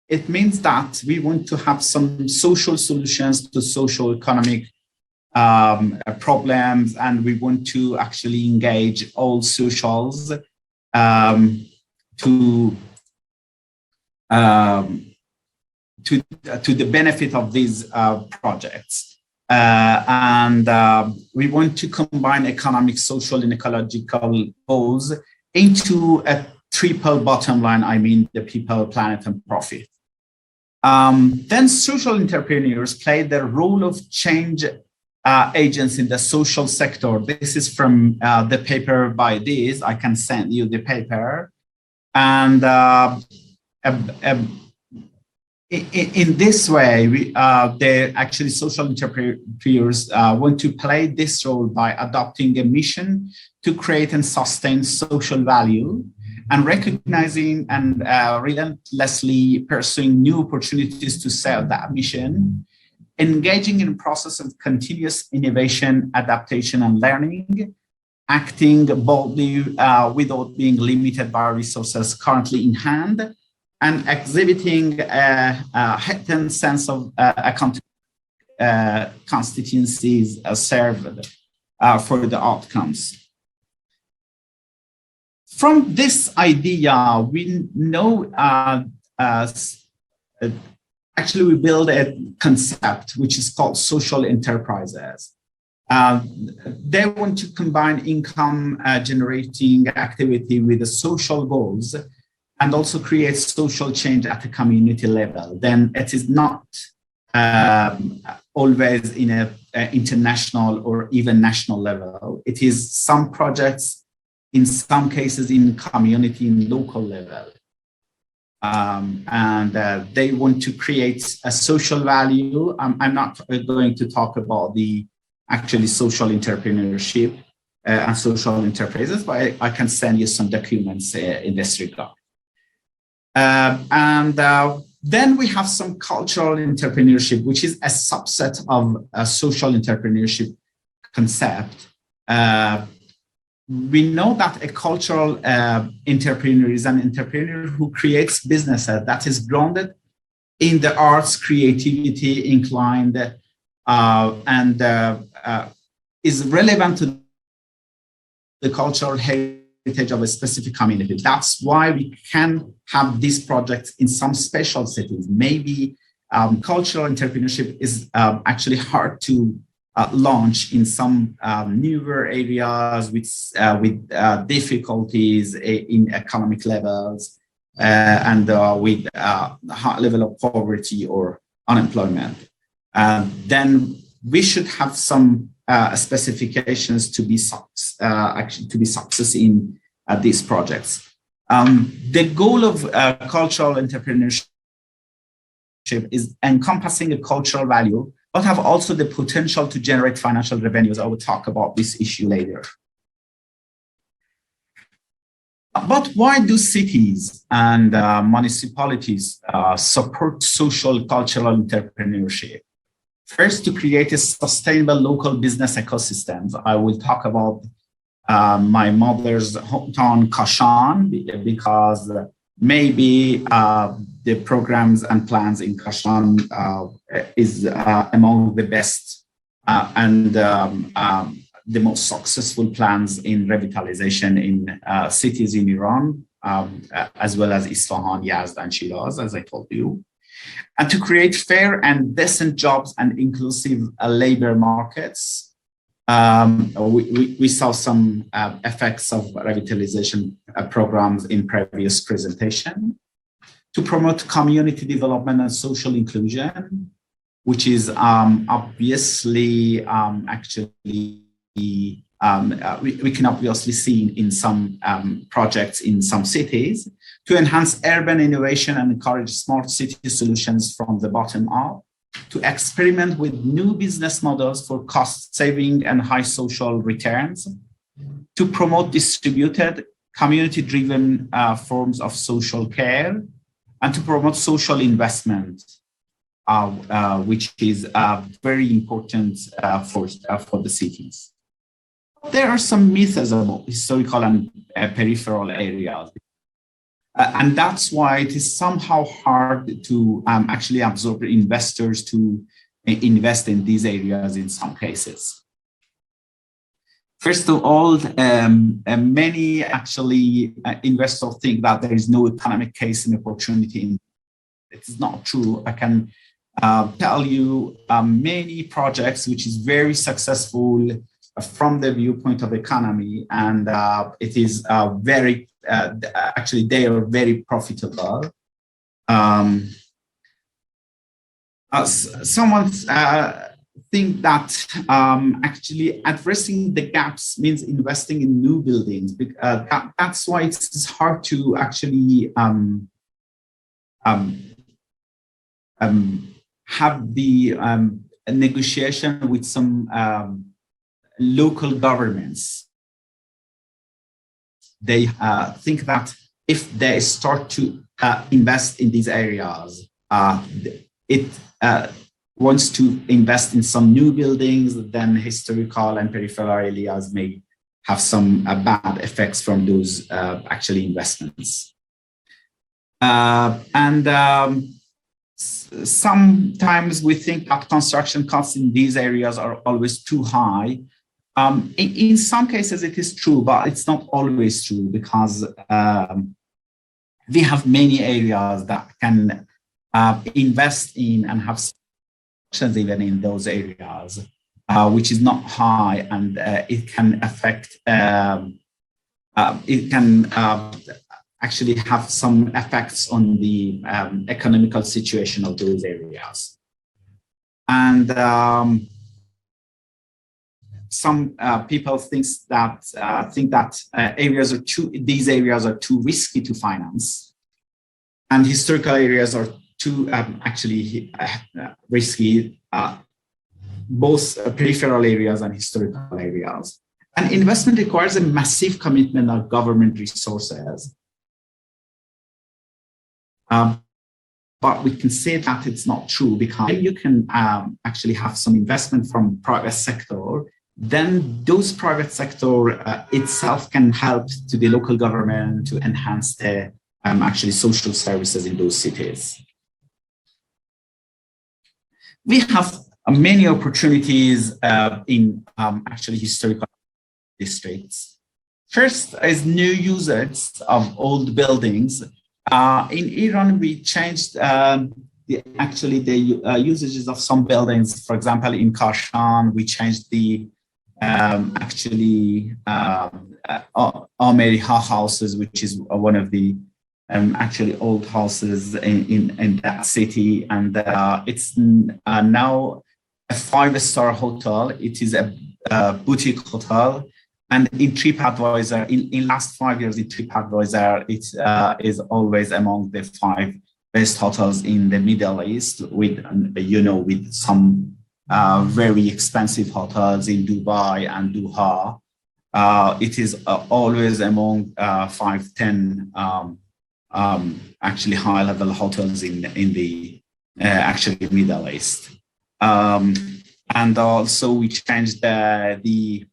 it means that we want to have some social solutions to social economic problems, and we want to actually engage all socials to the benefit of these projects. And we want to combine economic, social, and ecological goals into a triple bottom line. I mean, the people, planet, and profit. Then social entrepreneurs play the role of change agents in the social sector. This is from the paper by this. I can send you the paper. And in this way, the actually social entrepreneurs want to play this role by adopting a mission to create and sustain social value, and recognizing and relentlessly pursuing new opportunities to serve that mission, engaging in a process of continuous innovation, adaptation, and learning, acting boldly without being limited by resources currently in hand, and exhibiting a heightened sense of constituencies served for the outcomes. From this idea, we know actually we build a concept which is called social enterprises. They want to combine income generating activity with the social goals and also create social change at the community level. Then it is not always in an international or even national level. It is some projects, in some cases in community and local level. And they want to create a social value. I'm not going to talk about the actually social entrepreneurship and social enterprises, but I can send you some documents in this regard. Then we have some cultural entrepreneurship, which is a subset of a social entrepreneurship concept. We know that a cultural entrepreneur is an entrepreneur who creates businesses that is grounded in the arts, creativity, inclined, and is relevant to the cultural heritage of a specific community. That's why we can have these projects in some special cities. Maybe cultural entrepreneurship is actually hard to launch in some newer areas with difficulties in economic levels and with a high level of poverty or unemployment. Then we should have some specifications to be success in these projects. The goal of cultural entrepreneurship is encompassing a cultural value, but have also the potential to generate financial revenues. I will talk about this issue later. But why do cities and municipalities support social cultural entrepreneurship? First, to create a sustainable local business ecosystems. I will talk about my mother's hometown, Kashan, because maybe the programs and plans in Kashan is among the best and the most successful plans in revitalization in cities in Iran, as well as Isfahan, Yazd, and Shiraz, as I told you. And to create fair and decent jobs and inclusive labor markets. We saw some effects of revitalization programs in previous presentation. To promote community development and social inclusion, which is obviously actually we can obviously see in some projects in some cities. To enhance urban innovation and encourage smart city solutions from the bottom up. To experiment with new business models for cost saving and high social returns. To promote distributed, community-driven forms of social care. And to promote social investment, which is very important for the cities. There are some myths about historical and peripheral areas. And that's why it is somehow hard to actually absorb investors to invest in these areas in some cases. First of all, many actually investors think that there is no economic case and opportunity. It is not true. I can tell you many projects which is very successful from the viewpoint of economy, and it is very actually they are very profitable. Someone think that actually addressing the gaps means investing in new buildings. That's why it's hard to actually have the negotiation with some local governments. They think that if they start to invest in these areas, it wants to invest in some new buildings, then historical and peripheral areas may have some bad effects from those actually investments. Sometimes we think that construction costs in these areas are always too high. In some cases it is true, but it's not always true, because we have many areas that can invest in and have sections even in those areas, which is not high, and it can affect, it can actually have some effects on the economical situation of those areas. And some people think that these areas are too risky to finance, and historical areas are too actually risky, both peripheral areas and historical areas. And investment requires a massive commitment of government resources. but we can say that it's not true, because when you can actually have some investment from private sector, then those private sector itself can help to the local government to enhance the actually social services in those cities. We have many opportunities in actually historical districts. First is new usage of old buildings. In Iran, we changed the usages of some buildings. For example, in Kashan, we changed the Ameriha houses, which is one of the actually old houses in that city, and it's now a 5-star hotel. It is a boutique hotel, and in TripAdvisor, in last 5 years in TripAdvisor, it is always among the 5 best hotels in the Middle East, with with some very expensive hotels in Dubai and Doha. It is always among 5-10 actually high-level hotels in the actually Middle East. And also we changed the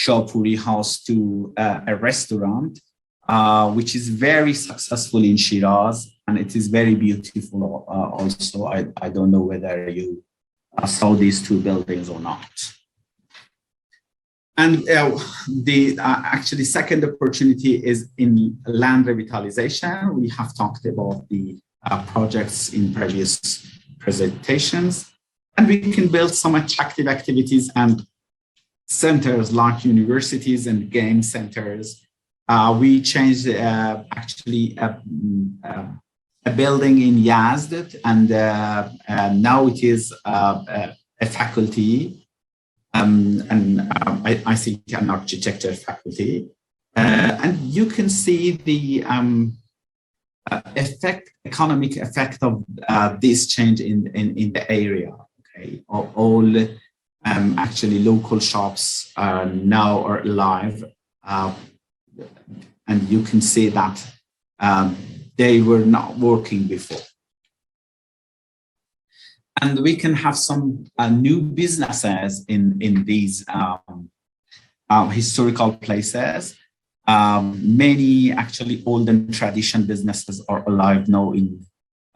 Shahpuri house to a restaurant, which is very successful in Shiraz, and it is very beautiful also. I don't know whether you saw these 2 buildings or not. And the actually second opportunity is in land revitalization. We have talked about the projects in previous presentations, and we can build some attractive activities and centers like universities and game centers. We changed actually a building in Yazd, and now it is a faculty. I think an architecture faculty, and you can see the economic effect of this change in the area. Okay, all actually local shops now are alive, and you can see that they were not working before. And we can have some new businesses in these historical places. Many actually old and tradition businesses are alive now in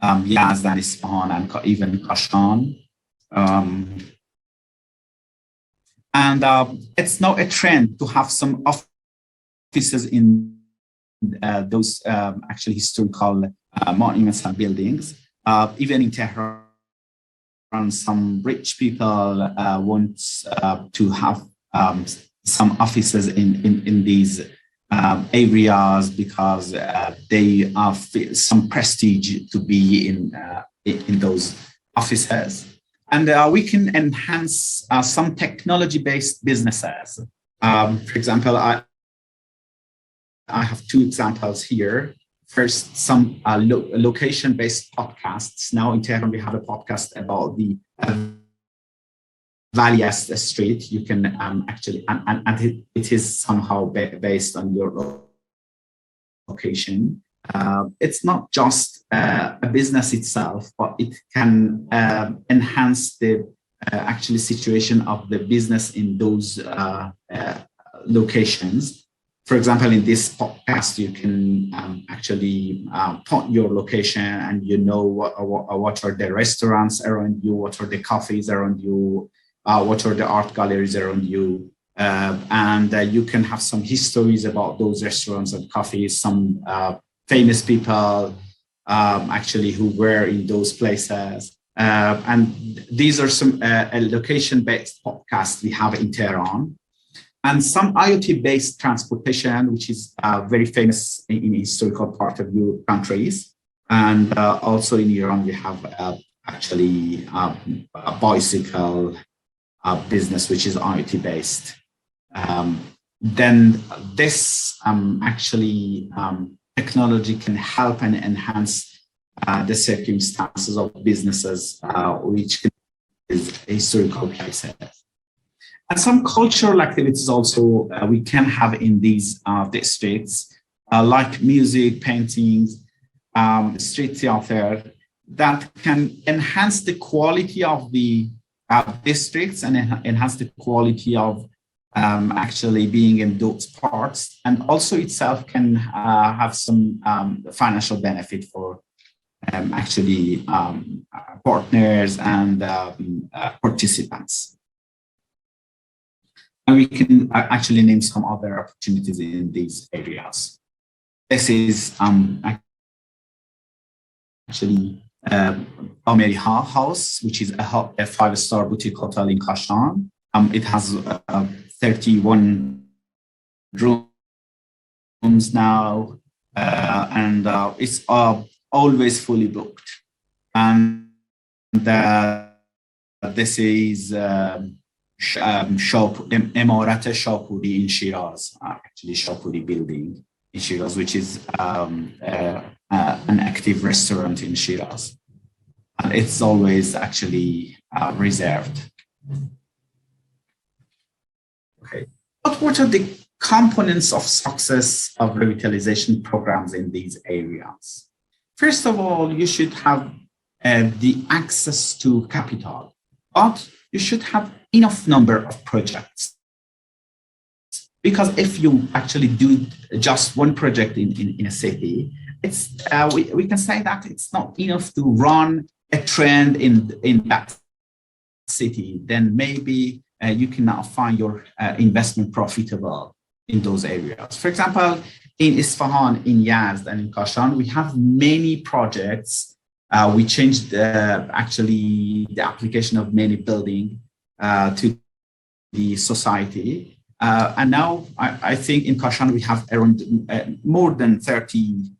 Yazd and Isfahan and even Kashan. And it's now a trend to have some offices in those actually historical monuments and buildings. Even in Tehran, some rich people want to have some offices in these areas, because they have some prestige to be in those offices. And we can enhance some technology-based businesses. For example, I have 2 examples here. First, some location-based podcasts. Now in Tehran, we have a podcast about the Valiest Street. You can actually, and it is somehow based on your location. It's not just a business itself, but it can enhance the actually situation of the business in those locations. For example, in this podcast, you can actually put your location, and what are the restaurants around you, what are the cafes around you, what are the art galleries around you, and you can have some histories about those restaurants and cafes, some famous people actually who were in those places. And these are some location-based podcasts we have in Tehran. And some IoT-based transportation, which is very famous in historical part of Europe countries. And also in Iran, we have actually a bicycle business, which is IoT-based. Then this actually technology can help and enhance the circumstances of businesses, which is historical places. And some cultural activities also we can have in these districts. like music, paintings, street theater, that can enhance the quality of the districts and enhance the quality of actually being in those parts, and also itself can have some financial benefit for actually partners and participants. And we can actually name some other opportunities in these areas. This is actually Ameri House, which is a 5-star boutique hotel in Kashan. It has 31 rooms now, and it's always fully booked. And this is Emarat Shapuri in Shiraz, actually Shapuri building in Shiraz, which is an active restaurant in Shiraz. And it's always actually reserved. Okay, but what are the components of success of revitalization programs in these areas? First of all, you should have the access to capital, but you should have enough number of projects. Because if you actually do just one project in a city, it's we can say that it's not enough to run a trend in that city. Then maybe you cannot find your investment profitable in those areas. For example, in Isfahan, in Yazd, and in Kashan, we have many projects. We changed actually the application of many building to the society. And now I think in Kashan we have around more than 30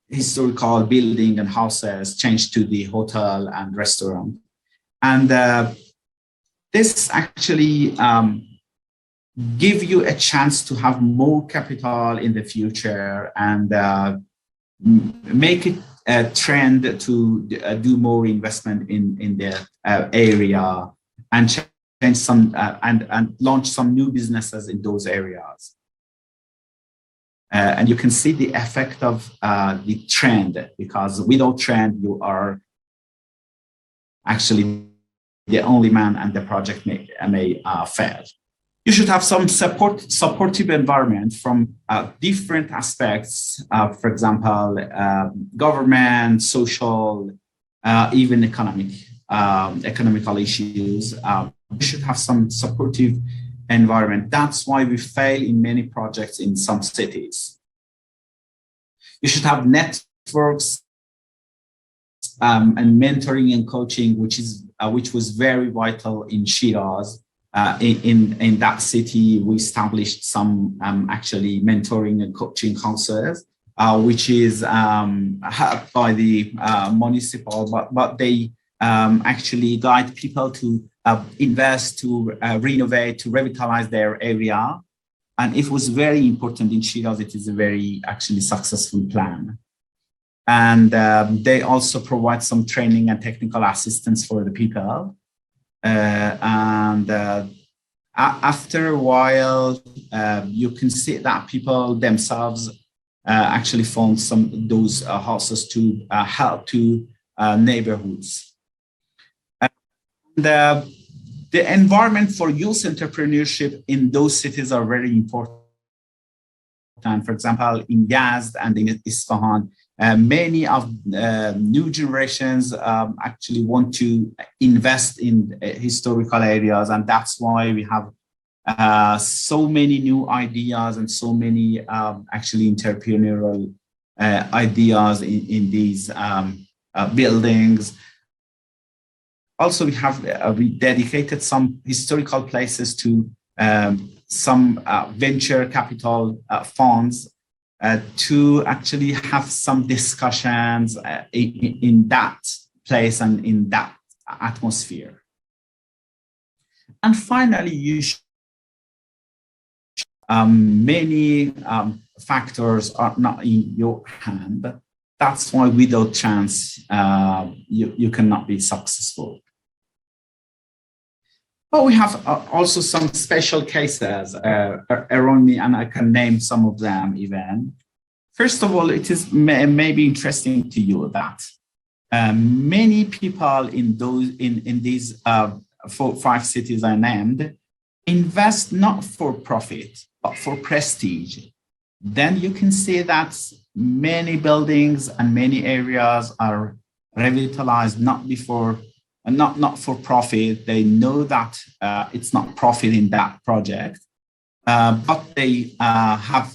historical building and houses changed to the hotel and restaurant. And this actually give you a chance to have more capital in the future and make it a trend to do more investment in the area and change some and launch some new businesses in those areas. And you can see the effect of the trend, because without trend, you are actually the only man and the project may fail. You should have some supportive environment from different aspects, for example, government, social, even economical issues. You should have some supportive environment. That's why we fail in many projects in some cities. You should have networks and mentoring and coaching, which was very vital in Shiraz. In that city, we established some actually mentoring and coaching houses, which is helped by the municipal, but they actually guide people to invest, to renovate, to revitalize their area. And it was very important in Shiraz. It is a very actually successful plan. And they also provide some training and technical assistance for the people. And after a while, you can see that people themselves actually found those houses to help to neighborhoods. And the environment for youth entrepreneurship in those cities are very important. For example, in Yazd and in Isfahan, many of new generations actually want to invest in historical areas, and that's why we have so many new ideas and so many actually entrepreneurial ideas in these buildings. Also, we dedicated some historical places to some venture capital funds to actually have some discussions in that place and in that atmosphere. And finally, many factors are not in your hand. That's why without chance, you cannot be successful. Oh, we have also some special cases around me, and I can name some of them even. First of all, it is maybe interesting to you that many people in these 5 cities I named invest not for profit, but for prestige. Then you can see that many buildings and many areas are revitalized not for profit. They know that it's not profit in that project, but they have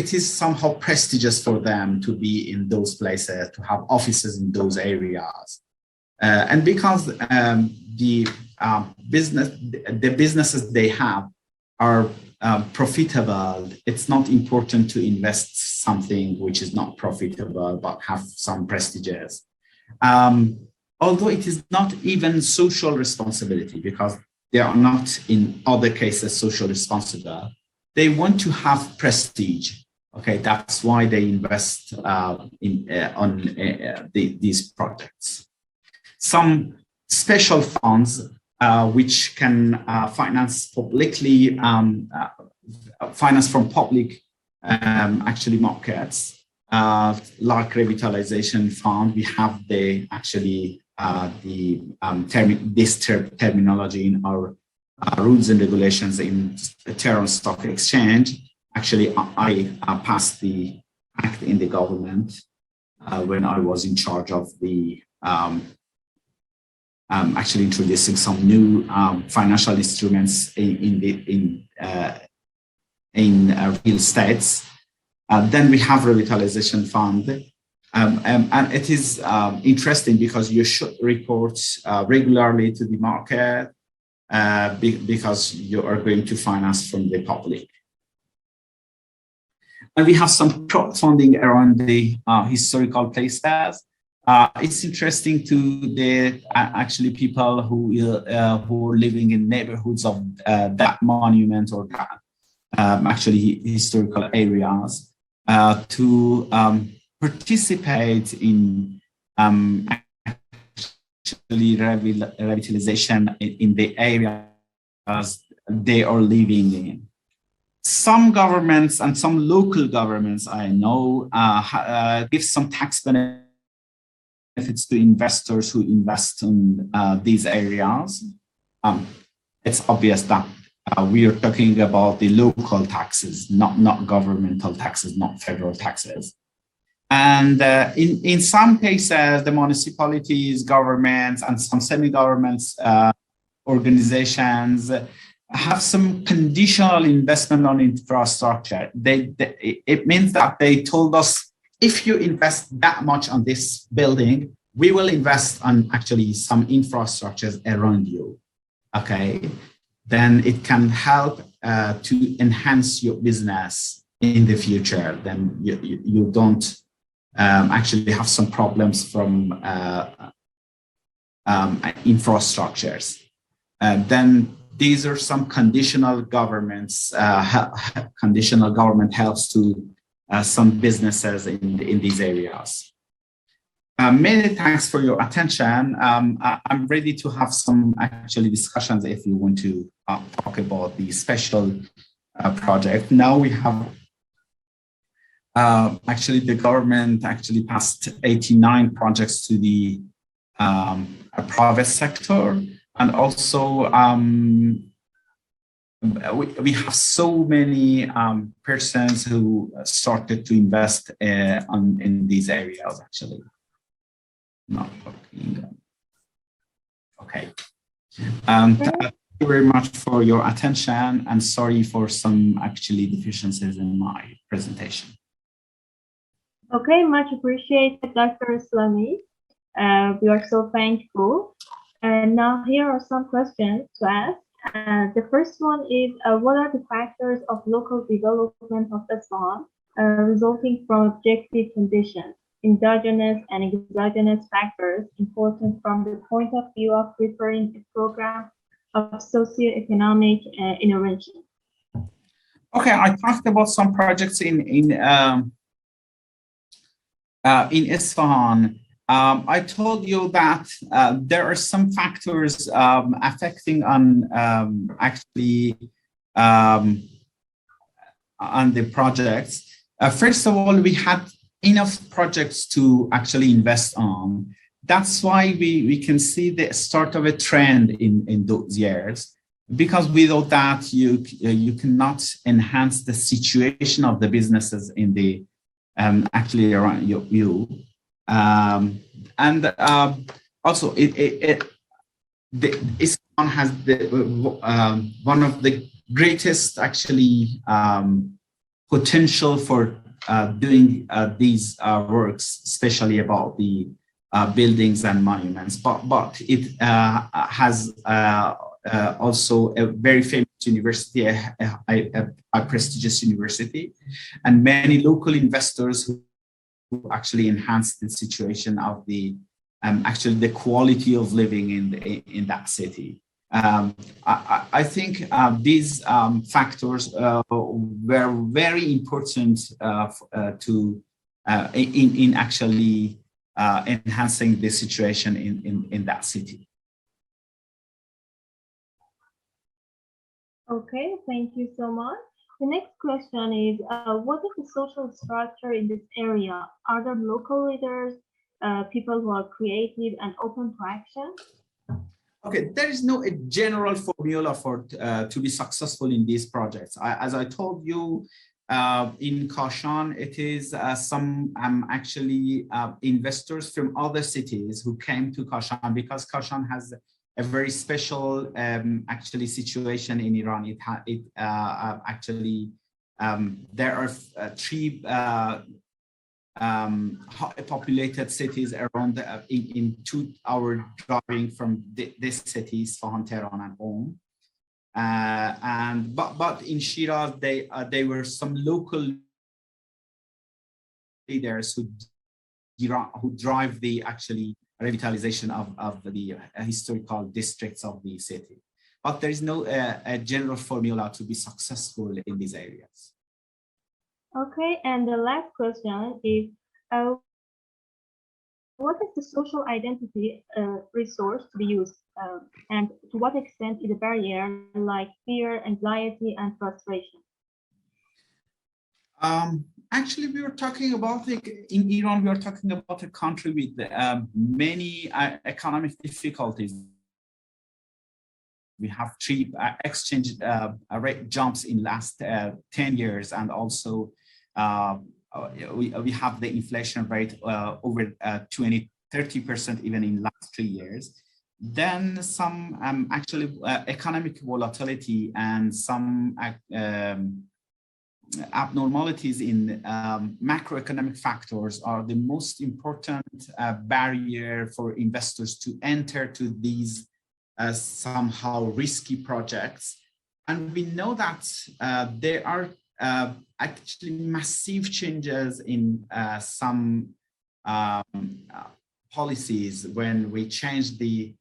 it is somehow prestigious for them to be in those places, to have offices in those areas. And because the businesses they have are profitable, it's not important to invest something which is not profitable, but have some prestigious. Although it is not even social responsibility, because they are not in other cases social responsible. They want to have prestige. Okay, that's why they invest these projects. Some special funds which can finance publicly, finance from public actually markets, like revitalization fund. We have this terminology in our rules and regulations in the Tehran Stock Exchange. Actually, I passed the act in the government when I was in charge of the actually introducing some new financial instruments in real estates. Then we have revitalization fund. And it is interesting because you should report regularly to the market because you are going to finance from the public. And we have some crowdfunding around the historical places. It's interesting to the actually people who are living in neighborhoods of that monument or that actually historical areas to participate in actually revitalization in the areas they are living in. Some governments and some local governments I know give some tax benefits to investors who invest in these areas. It's obvious that we are talking about the local taxes, not governmental taxes, not federal taxes. And in some cases, the municipalities, governments, and some semi-governments organizations have some conditional investment on infrastructure. It means that they told us, if you invest that much on this building, we will invest on actually some infrastructures around you. Okay, then it can help to enhance your business in the future. Then you don't actually have some problems from infrastructures. Then these are some conditional governments. Conditional government helps to some businesses in these areas. Many thanks for your attention. I'm ready to have some actually discussions if you want to talk about the special project. Now we have actually the government actually passed 89 projects to the private sector, and also we have so many persons who started to invest in these areas actually. Not working. Okay. Thank you very much for your attention, and sorry for some actually deficiencies in my presentation.
Okay, much appreciated, Dr. Islami. We are so thankful. And now here are some questions to ask. The first one is, what are the factors of local development of Isfahan resulting from objective conditions, endogenous and exogenous factors important from the point of view of preparing a program of socio-economic intervention?
Okay, I talked about some projects in Isfahan. I told you that there are some factors affecting on actually on the projects. First of all, we had enough projects to actually invest on. That's why we can see the start of a trend in those years, because without that, you cannot enhance the situation of the businesses in the actually around you. And also, Islam has one of the greatest actually potential for doing these works, especially about the buildings and monuments. But it has also a very famous university, a prestigious university, and many local investors who actually enhance the situation of the actually the quality of living in that city. I think these factors were very important to in actually enhancing the situation in that city.
Okay, thank you so much. The next question is, what is the social structure in this area? Are there local leaders, people who are creative and open to action?
Okay, there is no a general formula for to be successful in these projects. As I told you, in Kashan, it is some actually investors from other cities who came to Kashan, because Kashan has a very special actually situation in Iran. It actually there are three high populated cities around in 2 hour driving from this cities, Isfahan, Tehran, and Qom. But in Shiraz, they were some local leaders who drive the actually revitalization of the historical districts of the city. But there is no a general formula to be successful in these areas.
Okay, and the last question is, what is the social identity resource to be used, and to what extent is a barrier like fear, anxiety, and frustration?
Actually, we were talking about in Iran. We are talking about a country with many economic difficulties. We have 3 exchange rate jumps in last 10 years, and also we have the inflation rate over 20-30% even in last 3 years. Then some actually economic volatility and some abnormalities in macroeconomic factors are the most important barrier for investors to enter to these somehow risky projects. And we know that there are actually massive changes in some policies when we change the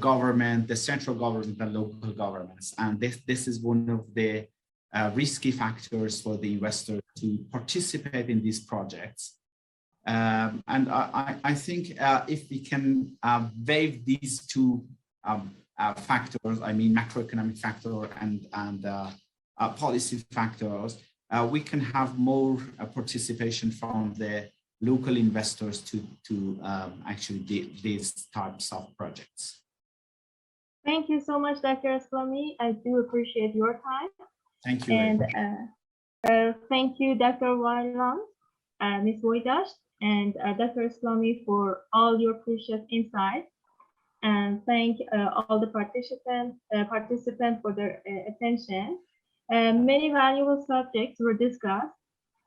government, the central government, and local governments. And this is one of the risky factors for the investor to participate in these projects. And I think if we can waive these 2 factors, I mean macroeconomic factor and policy factors, we can have more participation from the local investors to actually these types of projects.
Thank you so much, Dr. Aslami. I do appreciate your time.
Thank you.
And thank you, Dr. Wairam, Ms. Waidash, and Dr. Aslami for all your precious insights. And thank all the participants for their attention. Many valuable subjects were discussed,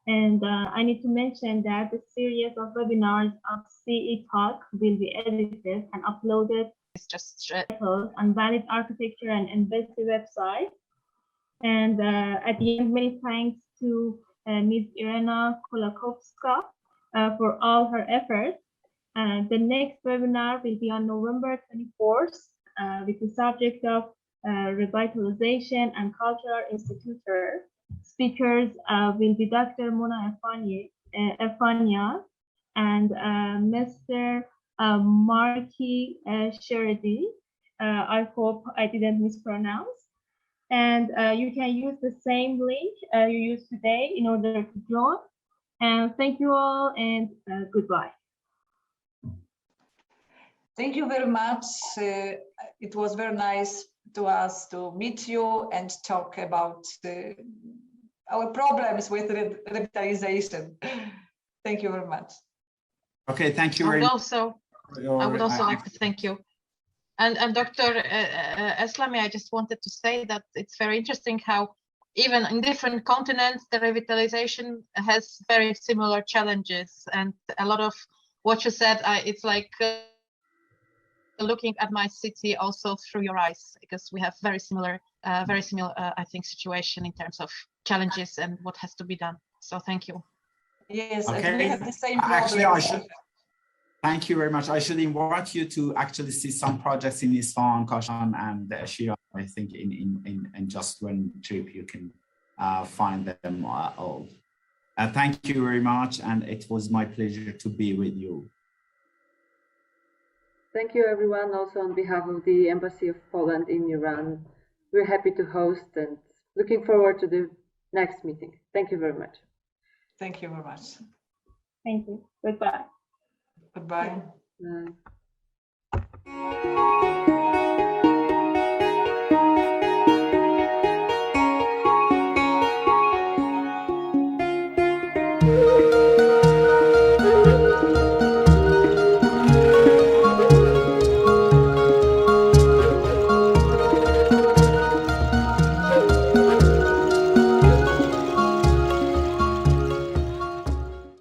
and I need to mention that the series of webinars of C.E.Talk will be edited and uploaded on Valid Architecture and Investor website. And at the end, many thanks to Ms. Irena Kolakovska for all her efforts. The next webinar will be on November 24th with the subject of revitalization and cultural institutor. Speakers will be Dr. Mona Efania and Mr. Marky Sherdy. I hope I didn't mispronounce. And you can use the same link you used today in order to join. And thank you all, and goodbye.
Thank you very much. It was very nice to us to meet you and talk about our problems with revitalization. Thank you very much.
Okay, thank you very much.
I would also like to thank you. And Dr. Eslami, I just wanted to say that it's very interesting how even in different continents, the revitalization has very similar challenges. And a lot of what you said, it's like looking at my city also through your eyes, because we have very similar, I think, situation in terms of challenges and what has to be done. So thank you.
Yes,
okay.
we have the same
Actually,
problem.
Thank you very much. I should invite you to actually see some projects in Isfahan, Kashan, and Shiraz. I think in just one trip you can find them all. Thank you very much, and it was my pleasure to be with you.
Thank you, everyone. Also on behalf of the Embassy of Poland in Iran, we're happy to host and looking forward to the next meeting. Thank you very much.
Thank you very much.
Thank you. Goodbye.
Goodbye.
Bye.